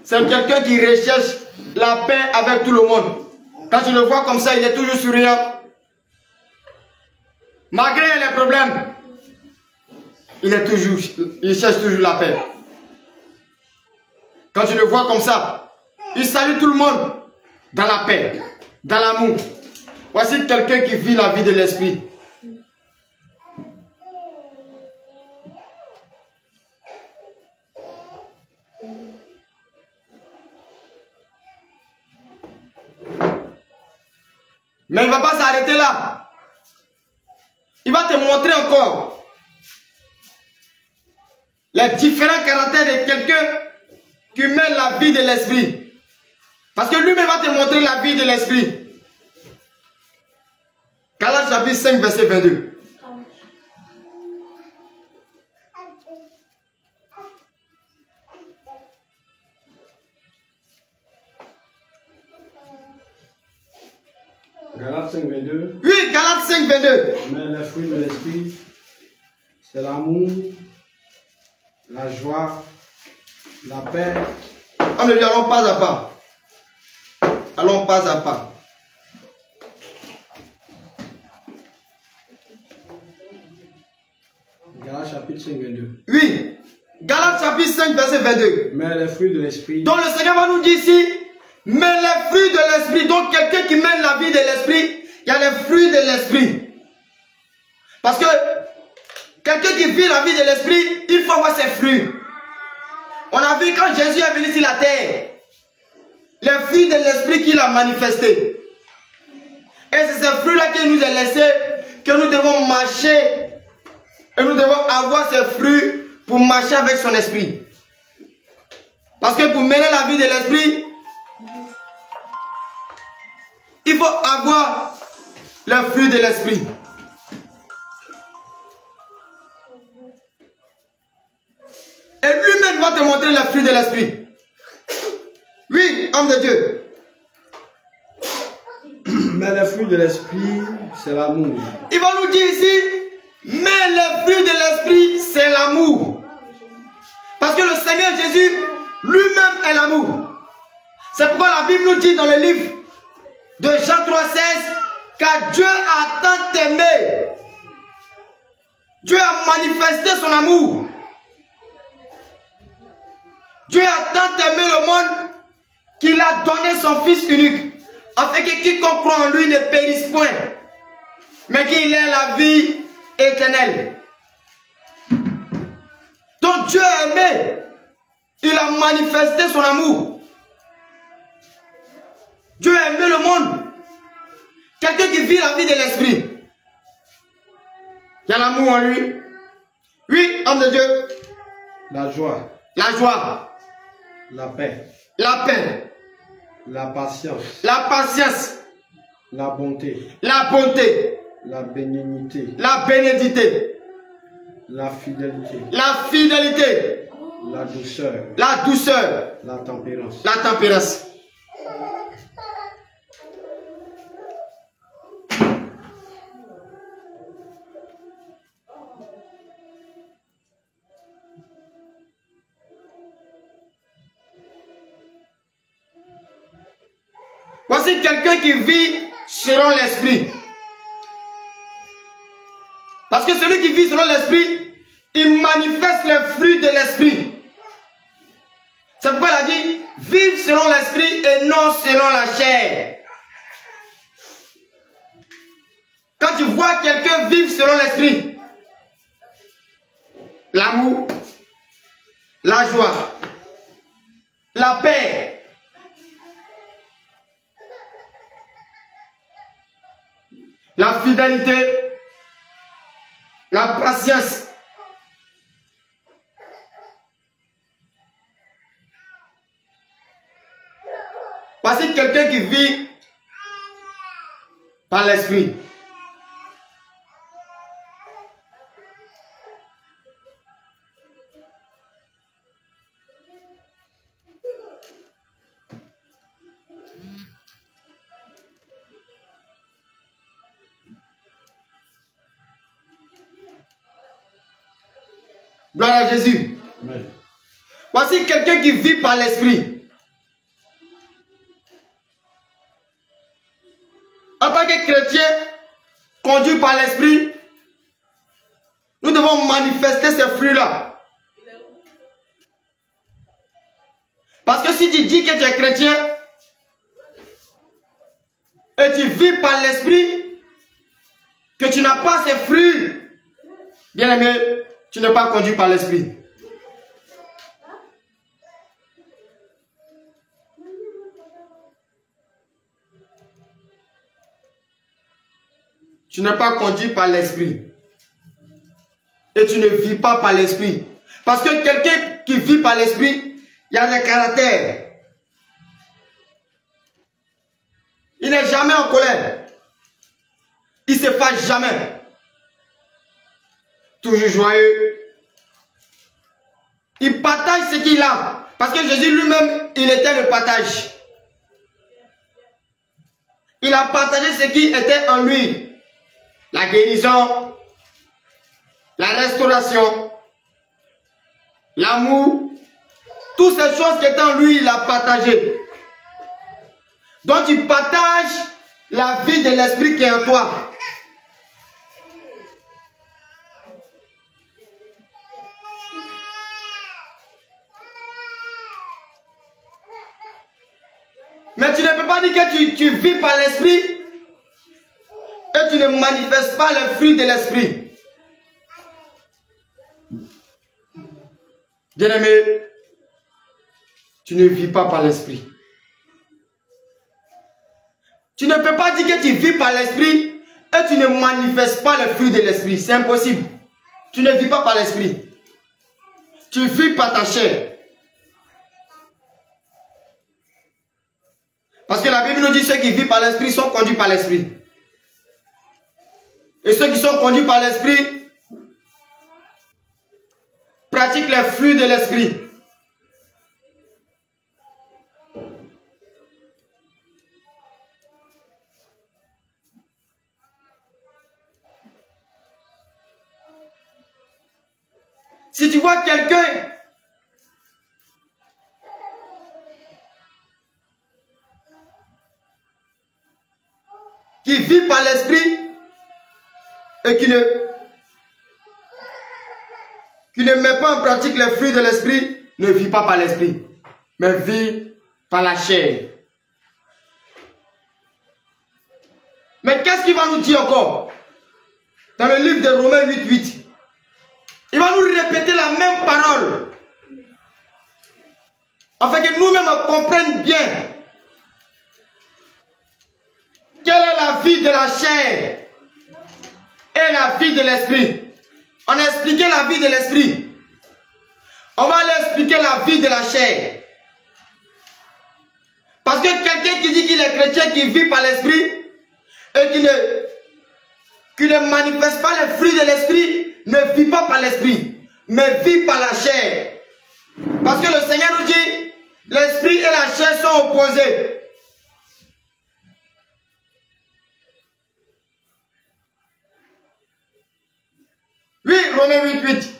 c'est quelqu'un qui recherche la paix avec tout le monde. Quand tu le vois comme ça, il est toujours souriant. Malgré les problèmes, il cherche toujours la paix. Quand tu le vois comme ça, il salue tout le monde dans la paix, dans l'amour. Voici quelqu'un qui vit la vie de l'esprit. Mais il ne va pas s'arrêter là. Il va te montrer encore les différents caractères de quelqu'un qui mène la vie de l'esprit. Parce que lui-même va te montrer la vie de l'esprit. Galates chapitre 5, verset 22. Galates 5, 22. Oui, Galates 5, 22. Mais les fruits de l'esprit, c'est l'amour, la joie, la paix. Allons pas à pas. Allons pas à pas. Galates chapitre 5, 22. Oui, Galates chapitre 5, verset 22. Mais les fruits de l'esprit. Donc le Seigneur va nous dire ici, mais les fruits de l'esprit. Donc quelqu'un qui mène la vie de l'esprit, il y a les fruits de l'esprit. Parce que quelqu'un qui vit la vie de l'esprit, il faut avoir ses fruits. On a vu quand Jésus est venu sur la terre, les fruits de l'esprit qu'il a manifestés. Et c'est ces fruits-là qui nous est laissé, que nous devons marcher. Et nous devons avoir ces fruits pour marcher avec son esprit. Parce que pour mener la vie de l'esprit, il faut avoir les fruits de l'esprit. Et lui-même va te montrer les fruits de l'esprit. Oui, homme de Dieu. Mais les fruits de l'esprit, c'est l'amour. Il va nous dire ici, mais les fruits de l'esprit, c'est l'amour. Parce que le Seigneur Jésus, lui-même est l'amour. C'est pourquoi la Bible nous dit dans le livre de Jean 3,16, car Dieu a tant aimé. Dieu a manifesté son amour. Dieu a tant aimé le monde qu'il a donné son Fils unique, afin que quiconque croit en lui ne périsse point, mais qu'il ait la vie éternelle. Donc Dieu a aimé, il a manifesté son amour. Dieu a aimé le monde. Quelqu'un qui vit la vie de l'esprit, il y a l'amour en lui. Oui, homme de Dieu. La joie. La joie. La paix. La paix. La patience. La patience. La bonté. La bonté. La bénignité. La bénédicité. La fidélité. La fidélité. La douceur. La douceur. La tempérance. La tempérance. Voici quelqu'un qui vit selon l'esprit. Parce que celui qui vit selon l'esprit, il manifeste les fruits de l'esprit. C'est pourquoi il a dit, vive selon l'esprit et non selon la chair. Quand tu vois quelqu'un vivre selon l'esprit, l'amour, la joie, la paix, la fidélité, la patience, voici quelqu'un qui vit par l'esprit. Gloire à Jésus. Amen. Voici quelqu'un qui vit par l'esprit. En tant que chrétien, conduit par l'esprit, nous devons manifester ces fruits-là. Parce que si tu dis que tu es chrétien et tu vis par l'esprit, que tu n'as pas ces fruits, bien aimé, tu n'es pas conduit par l'esprit. tu n'es pas conduit par l'esprit. Et tu ne vis pas par l'esprit. Parce que quelqu'un qui vit par l'esprit, il y a des caractères. Il n'est jamais en colère. Il ne se fâche jamais. Toujours joyeux. Il partage ce qu'il a. Parce que Jésus lui-même, il était le partage. Il a partagé ce qui était en lui. La guérison, la restauration, l'amour, toutes ces choses qui étaient en lui, il a partagé. Donc tu partages la vie de l'esprit qui est en toi. Mais tu ne peux pas dire que tu vis par l'esprit et tu ne manifestes pas le fruit de l'esprit. Bien-aimé, tu ne vis pas par l'esprit. Tu ne peux pas dire que tu vis par l'esprit et tu ne manifestes pas le fruit de l'esprit. C'est impossible. Tu ne vis pas par l'esprit. Tu vis par ta chair. Parce que la Bible nous dit que ceux qui vivent par l'esprit sont conduits par l'esprit. Et ceux qui sont conduits par l'esprit pratiquent les fruits de l'esprit. Si tu vois quelqu'un qui vit par l'esprit et qui ne met pas en pratique les fruits de l'esprit, ne vit pas par l'esprit, mais vit par la chair. Mais qu'est-ce qu'il va nous dire encore? Dans le livre de Romains 8:8, il va nous répéter la même parole, afin que nous-mêmes on comprenne bien quelle est la vie de la chair et la vie de l'esprit. On a expliqué la vie de l'esprit. On va aller expliquer la vie de la chair. Parce que quelqu'un qui dit qu'il est chrétien, qui vit par l'esprit, et qui ne manifeste pas les fruits de l'esprit, ne vit pas par l'esprit, mais vit par la chair. Parce que le Seigneur nous dit, l'esprit et la chair sont opposés. Oui, Romains 8:8.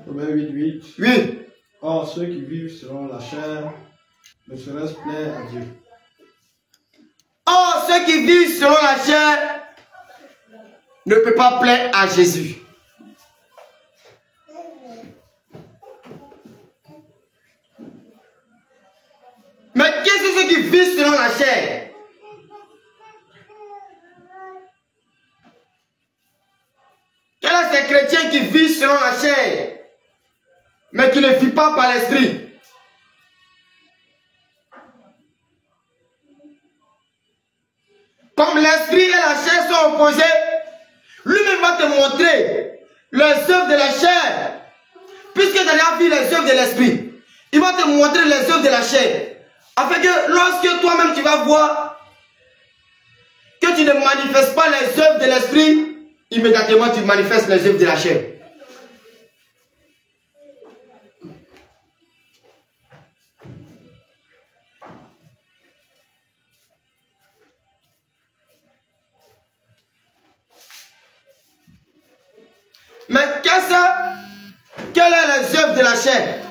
Romains 8:8. Oui. Or, ceux qui vivent selon la chair ne saurait plaire à Dieu. Or, ceux qui vivent selon la chair ne peuvent pas plaire à Jésus. Mais qu'est-ce que ceux qui vivent selon la chair? Quels sont ces chrétiens qui vivent selon la chair, mais qui ne vivent pas par l'esprit? Comme l'esprit et la chair sont opposés, lui-même va te montrer les œuvres de la chair. Puisque tu as vu les œuvres de l'esprit, il va te montrer les œuvres de la chair. Afin que lorsque toi-même tu vas voir que tu ne manifestes pas les œuvres de l'esprit, immédiatement tu manifestes les œuvres de la chair. Mais quelles sont les œuvres de la chair?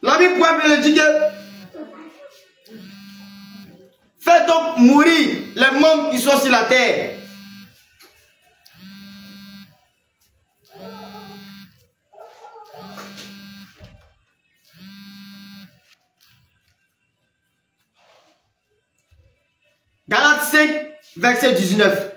La Bible me dit que faites donc mourir les membres qui sont sur la terre. Galates 5, verset 19.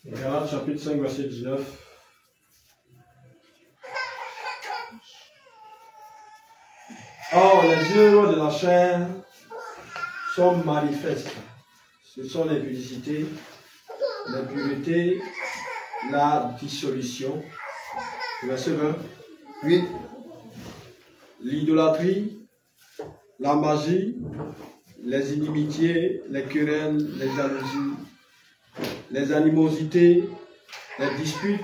Galates chapitre 5, verset 19. Or, les œuvres de la chair sont manifestes. Ce sont l'impudicité, l'impureté, la dissolution. Verset 20. Oui. L'idolâtrie, la magie, les inimitiés, les querelles, les jalousies, les animosités, les disputes,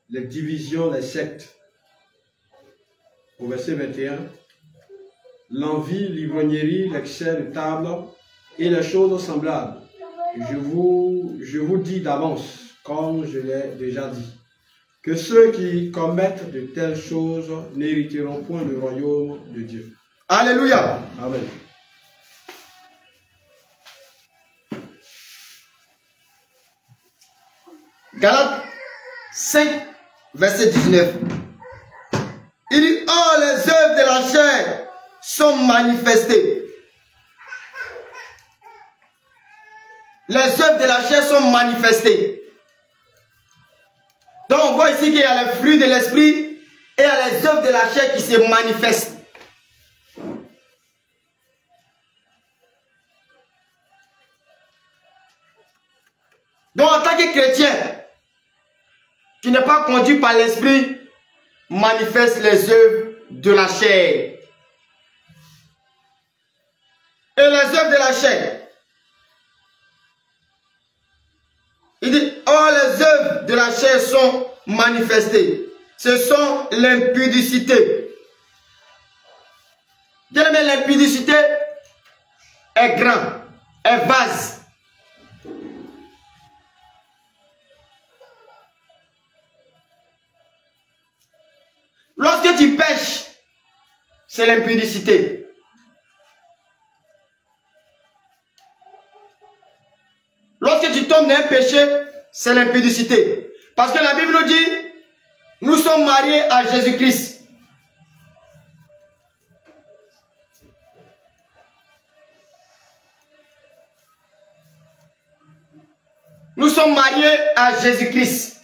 les divisions, les sectes. Au verset 21. L'envie, l'ivrognerie, l'excès de table et les choses semblables. Je vous dis d'avance, comme je l'ai déjà dit, que ceux qui commettent de telles choses n'hériteront point le royaume de Dieu. Alléluia. Amen. Galates 5, verset 19. Il dit, oh, les œuvres de la chair sont manifestées. Les œuvres de la chair sont manifestées. Donc on voit ici qu'il y a les fruits de l'esprit et il y a les œuvres de la chair qui se manifestent. Donc en tant que chrétien, qui n'est pas conduit par l'esprit, manifeste les œuvres de la chair. Et les œuvres de la chair. Il dit, oh, les œuvres de la chair sont manifestées. Ce sont l'impudicité. Bien aimé, l'impudicité est grand, est vaste. Lorsque tu pêches, c'est l'impudicité. Lorsque tu tombes dans un péché, c'est l'impudicité. Parce que la Bible nous dit, nous sommes mariés à Jésus-Christ. Nous sommes mariés à Jésus-Christ.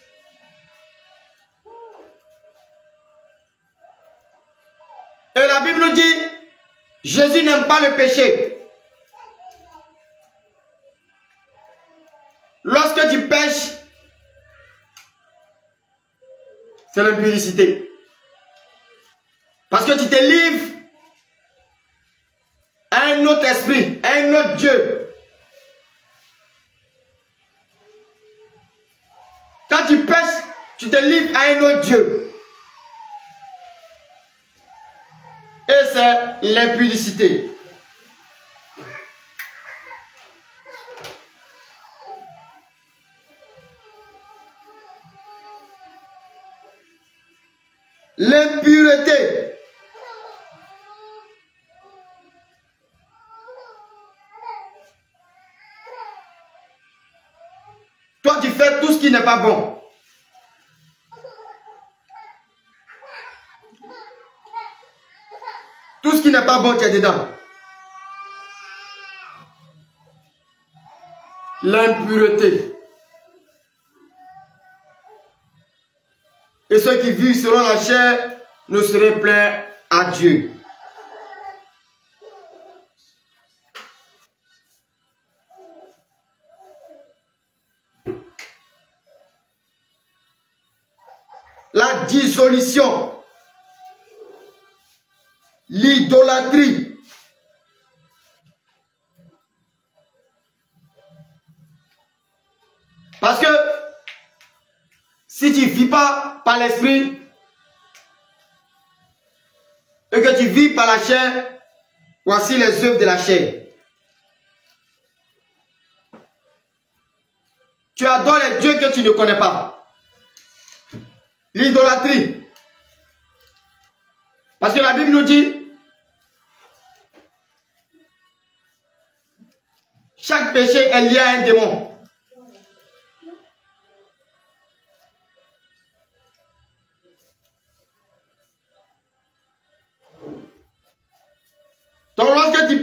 Et la Bible nous dit, Jésus n'aime pas le péché. Lorsque tu pêches, c'est l'impudicité. Parce que tu te livres à un autre esprit, à un autre Dieu. Quand tu pêches, tu te livres à un autre Dieu. Et c'est l'impudicité. L'impureté. Toi, tu fais tout ce qui n'est pas bon. Tout ce qui n'est pas bon, tu es dedans. L'impureté. Et ceux qui vivent selon la chair ne seraient plaints à Dieu. La dissolution. L'idolâtrie. Parce que si tu ne vis pas par l'esprit et que tu vis par la chair, voici les œuvres de la chair. Tu adores les dieux que tu ne connais pas. L'idolâtrie. Parce que la Bible nous dit, chaque péché est lié à un démon.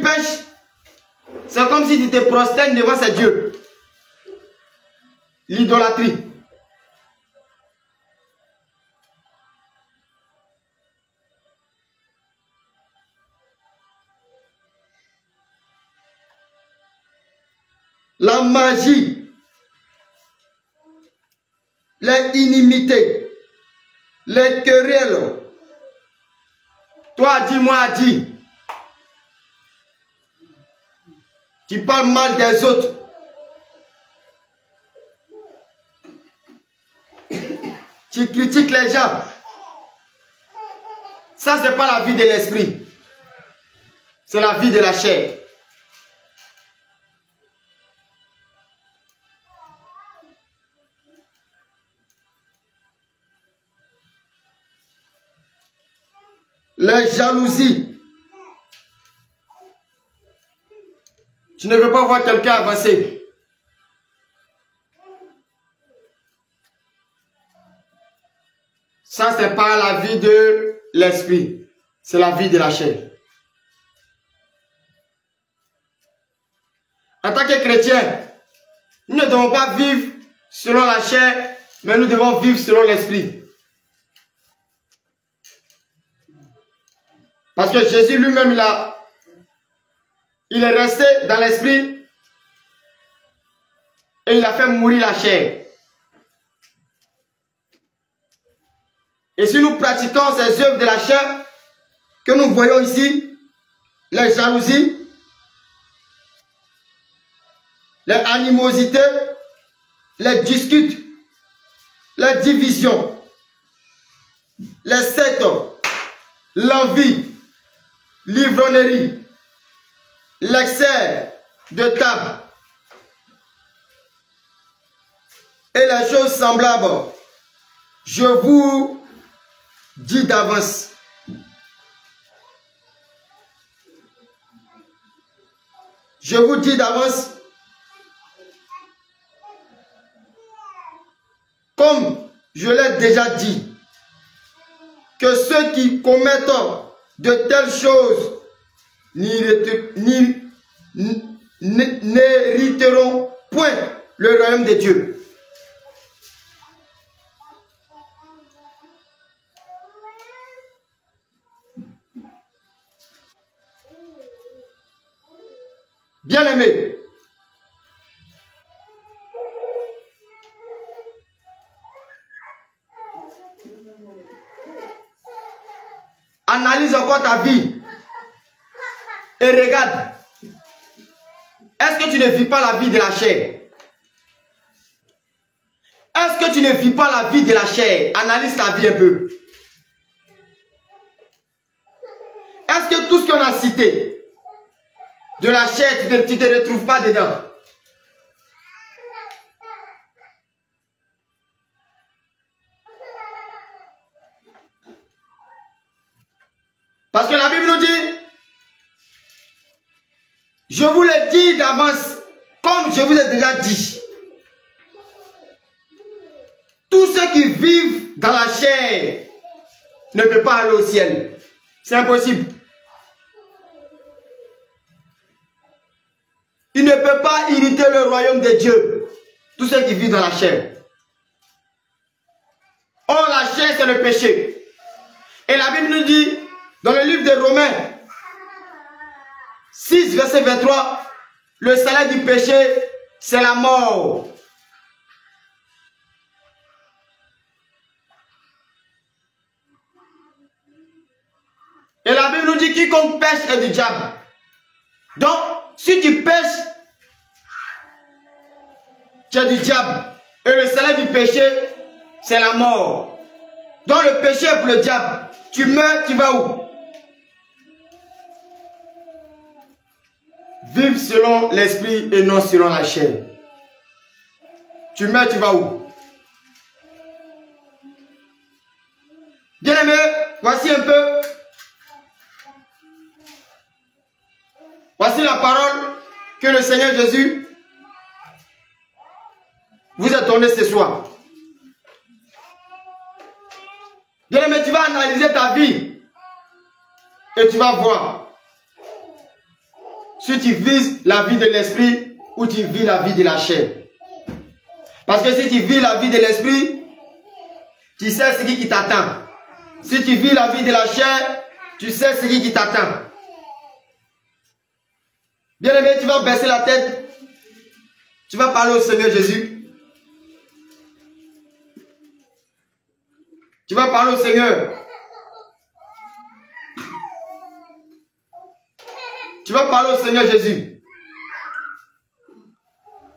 pêches, c'est comme si tu te prosternes devant ces dieux. L'idolâtrie. La magie, les inimités, les querelles. Toi dis, moi dis. Tu parles mal des autres. Tu critiques les gens. Ça, ce n'est pas la vie de l'esprit. C'est la vie de la chair. Les jalousies. Tu ne veux pas voir quelqu'un avancer. Ça, ce n'est pas la vie de l'esprit. C'est la vie de la chair. En tant que chrétien, nous ne devons pas vivre selon la chair, mais nous devons vivre selon l'esprit. Parce que Jésus lui-même, il est resté dans l'esprit et il a fait mourir la chair. Et si nous pratiquons ces œuvres de la chair que nous voyons ici, les jalousies, les animosités, les disputes, les divisions, les sectes, l'envie, l'ivrognerie, l'excès de table et les choses semblables, je vous dis d'avance. Je vous dis d'avance, comme je l'ai déjà dit, que ceux qui commettent de telles choses n'hériteront point le royaume de Dieu. Bien-aimés, analyse encore ta vie et regarde. Est-ce que tu ne vis pas la vie de la chair? Est-ce que tu ne vis pas la vie de la chair? Analyse ta vie un peu. Est-ce que tout ce qu'on a cité de la chair, tu ne te retrouves pas dedans? Parce que la Bible nous dit, je vous l'ai dit d'avance, comme je vous ai déjà dit. Tous ceux qui vivent dans la chair ne peuvent pas aller au ciel. C'est impossible. Ils ne peuvent pas hériter le royaume de Dieu. Tous ceux qui vivent dans la chair. Or, la chair, c'est le péché. Et la Bible nous dit, dans le livre de Romains 6, verset 23, le salaire du péché, c'est la mort. Et la Bible nous dit, quiconque pêche est du diable. Donc, si tu pêches, tu es du diable. Et le salaire du péché, c'est la mort. Donc, le péché est pour le diable. Tu meurs, tu vas où? Vive selon l'esprit et non selon la chair. Tu meurs, tu vas où? Bien-aimés, voici un peu. Voici la parole que le Seigneur Jésus vous a donnée ce soir. Bien-aimé, tu vas analyser ta vie et tu vas voir. si tu vis la vie de l'esprit ou tu vis la vie de la chair. Parce que si tu vis la vie de l'esprit, tu sais ce qui t'attend. Si tu vis la vie de la chair, tu sais ce qui t'attend. Bien-aimé, tu vas baisser la tête. Tu vas parler au Seigneur Jésus. Tu vas parler au Seigneur. Tu vas parler au Seigneur Jésus.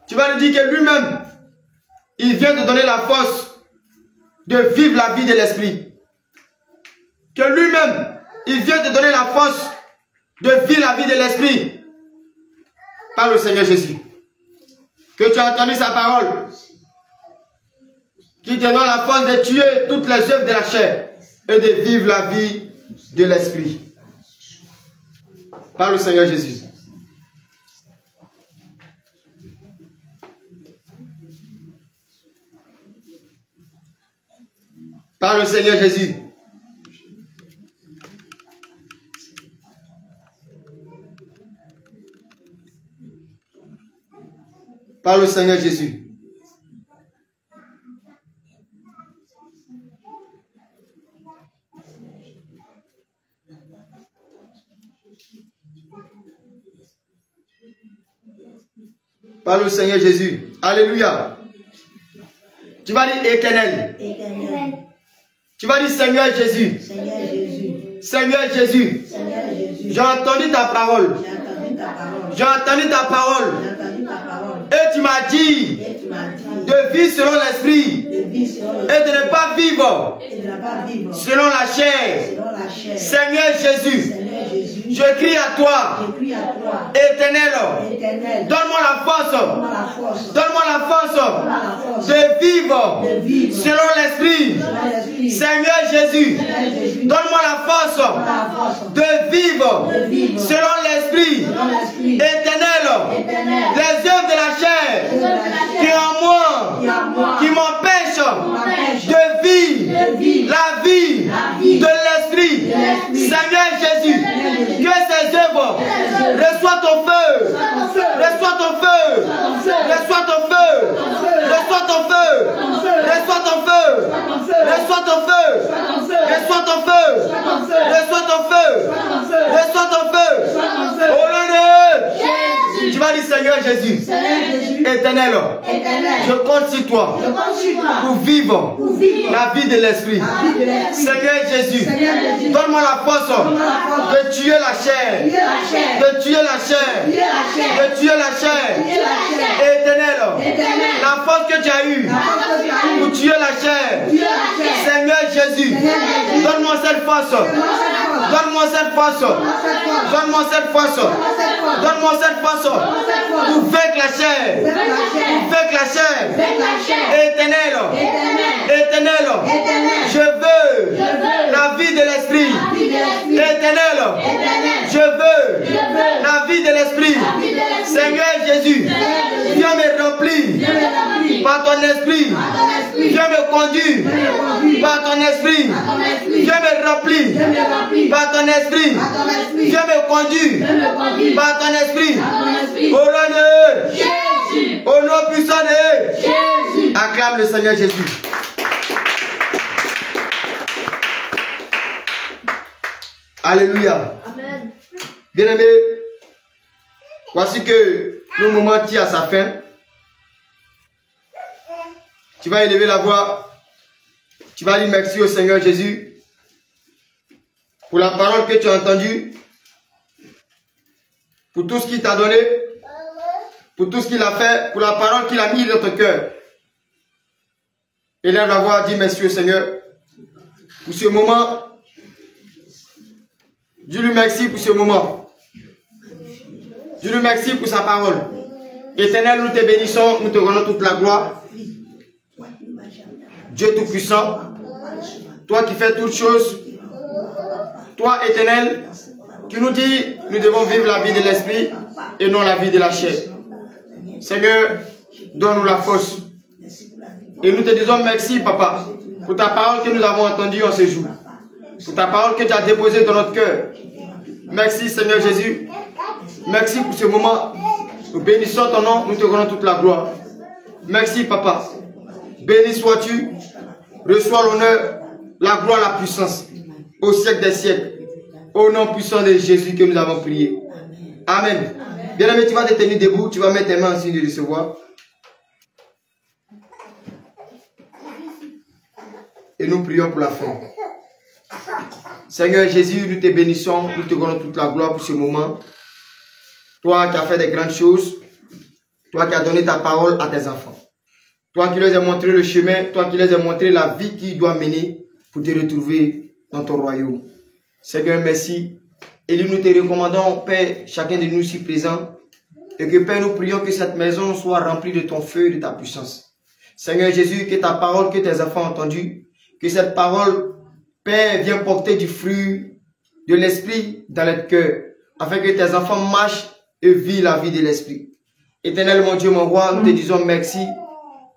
Tu vas lui dire que lui-même, il vient te donner la force de vivre la vie de l'esprit. Que lui-même, il vient te donner la force de vivre la vie de l'esprit. Parle au Seigneur Jésus. Que tu as entendu sa parole. Qui te donne la force de tuer toutes les œuvres de la chair et de vivre la vie de l'esprit. Parle au Seigneur Jésus. Parle au Seigneur Jésus. Parle au Seigneur Jésus. Parle au Seigneur Jésus. Alléluia. Tu vas dire éternel. Éternel. Tu vas dire Seigneur Jésus. Seigneur Jésus. Seigneur Jésus. Seigneur Jésus. J'ai entendu ta parole. J'ai entendu ta parole. J'ai entendu ta parole. J'ai entendu ta parole. Et tu m'as dit Et tu m'as dit de vivre selon l'esprit de vivre selon et de ne pas vivre et de ne pas vivre selon la chair. selon la chair. Seigneur Jésus, Seigneur Jésus. je crie à toi, Je crie à toi. éternel, Éternel. donne-moi la force, Donne-moi la force. donne-moi la force Donne-moi la force de vivre de vivre selon l'esprit. selon l'esprit. Seigneur Jésus, Seigneur Jésus. donne-moi la force Donne-moi la force de vivre de vivre selon l'esprit. selon l'esprit. Éternel, Éternel. les œuvres de la chair De la chair. qui est en moi, Qui est en moi. qui m'empêchent m'empêche de vivre de vivre la vie la vie de l'esprit. de l'esprit. Seigneur Jésus, Jésus. que ces œuvres reçoivent ton feu, reçois ton feu, reçois ton feu, reçois ton feu, reçois ton feu, reçois ton feu, reçois ton feu, reçois ton feu, reçois ton feu. Au nom de, tu vas dire Seigneur Jésus, Seigneur Jésus. éternel, Éternel. je compte sur toi Je compte sur toi pour vivre pour vivre la vie de l'esprit. la vie de l'esprit. Seigneur Jésus, Seigneur Jésus. donne-moi la force Donne-moi la force de tuer la chair, Tuer la chair. de tuer la chair, Tuer la chair. de tuer la chair. Tuer la chair. Éternel, Éternel. la force que tu as eue La force que tu as eue pour tuer la chair. Tuer la chair. Seigneur Jésus, Seigneur Jésus. donne-moi cette force. Donne-moi cette force. Donne-moi cette force. Donne-moi cette force pour vaincre la chair. Pour vaincre la chair. Éternel, éternel, je veux la vie de l'esprit. Éternel, je veux la vie de l'esprit. Seigneur Jésus, viens me remplir par ton esprit. Viens me conduire par ton esprit. Viens me remplir par ton esprit. Viens me conduire par ton esprit. Au nom de Jésus. Au nom puissant de Jésus. Acclame le Seigneur Jésus. Alléluia. Amen. Bien-aimé, voici que le moment tire à sa fin. Tu vas élever la voix. Tu vas dire merci au Seigneur Jésus pour la parole que tu as entendue, pour tout ce qu'il t'a donné, pour tout ce qu'il a fait, pour la parole qu'il a mis dans ton cœur. Élève la voix, dis merci au Seigneur pour ce moment. Dis-lui merci pour ce moment. Dis-lui merci pour sa parole. Éternel, nous te bénissons, nous te rendons toute la gloire. Dieu Tout-Puissant, toi qui fais toutes choses, toi Éternel, qui nous dis, nous devons vivre la vie de l'esprit et non la vie de la chair. Seigneur, donne-nous la force. Et nous te disons merci, Papa, pour ta parole que nous avons entendue en ce jour. Pour ta parole que tu as déposée dans notre cœur. Merci, Seigneur Jésus. Merci pour ce moment. Nous bénissons ton nom, nous te rendons toute la gloire. Merci, Papa. Béni sois-tu. Reçois l'honneur, la gloire, la puissance. Au siècle des siècles. Au nom puissant de Jésus que nous avons prié. Amen. Bien-aimé, tu vas te tenir debout. Tu vas mettre tes mains en signe de recevoir. Et nous prions pour la fin. Seigneur Jésus, nous te bénissons. Nous te rendons toute la gloire pour ce moment. Toi qui as fait des grandes choses. Toi qui as donné ta parole à tes enfants. Toi qui leur as montré le chemin, toi qui leur as montré la vie qu'ils doivent mener pour te retrouver dans ton royaume. Seigneur, merci. Et nous te recommandons, Père, chacun de nous ici présents, et que, Père, nous prions que cette maison soit remplie de ton feu et de ta puissance. Seigneur Jésus, que ta parole, que tes enfants ont entendue, que cette parole, Père, vienne porter du fruit de l'esprit dans notre cœur, afin que tes enfants marchent et vivent la vie de l'esprit. Éternel, mon Dieu, mon roi, nous te disons merci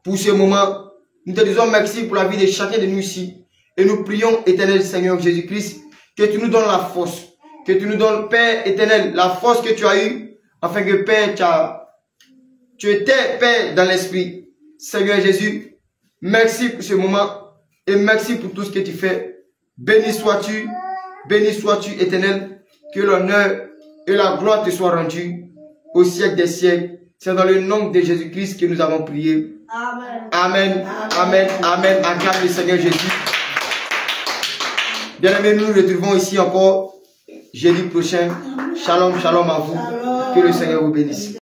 pour ce moment. Nous te disons merci pour la vie de chacun de nous ici. Et nous prions, éternel Seigneur Jésus-Christ, que tu nous donnes la force. Que tu nous donnes, Père éternel, la force que tu as eue, afin que, Père, tu étais, Père, dans l'esprit. Seigneur Jésus, merci pour ce moment. Et merci pour tout ce que tu fais. Béni sois-tu, éternel. Que l'honneur et la gloire te soient rendus au siècle des siècles. C'est dans le nom de Jésus-Christ que nous avons prié. Amen. Amen. Amen. Amen. Acclame le Seigneur Jésus. Bien-aimés, nous nous retrouvons ici encore jeudi prochain. Shalom, shalom à vous. Que le Seigneur vous bénisse.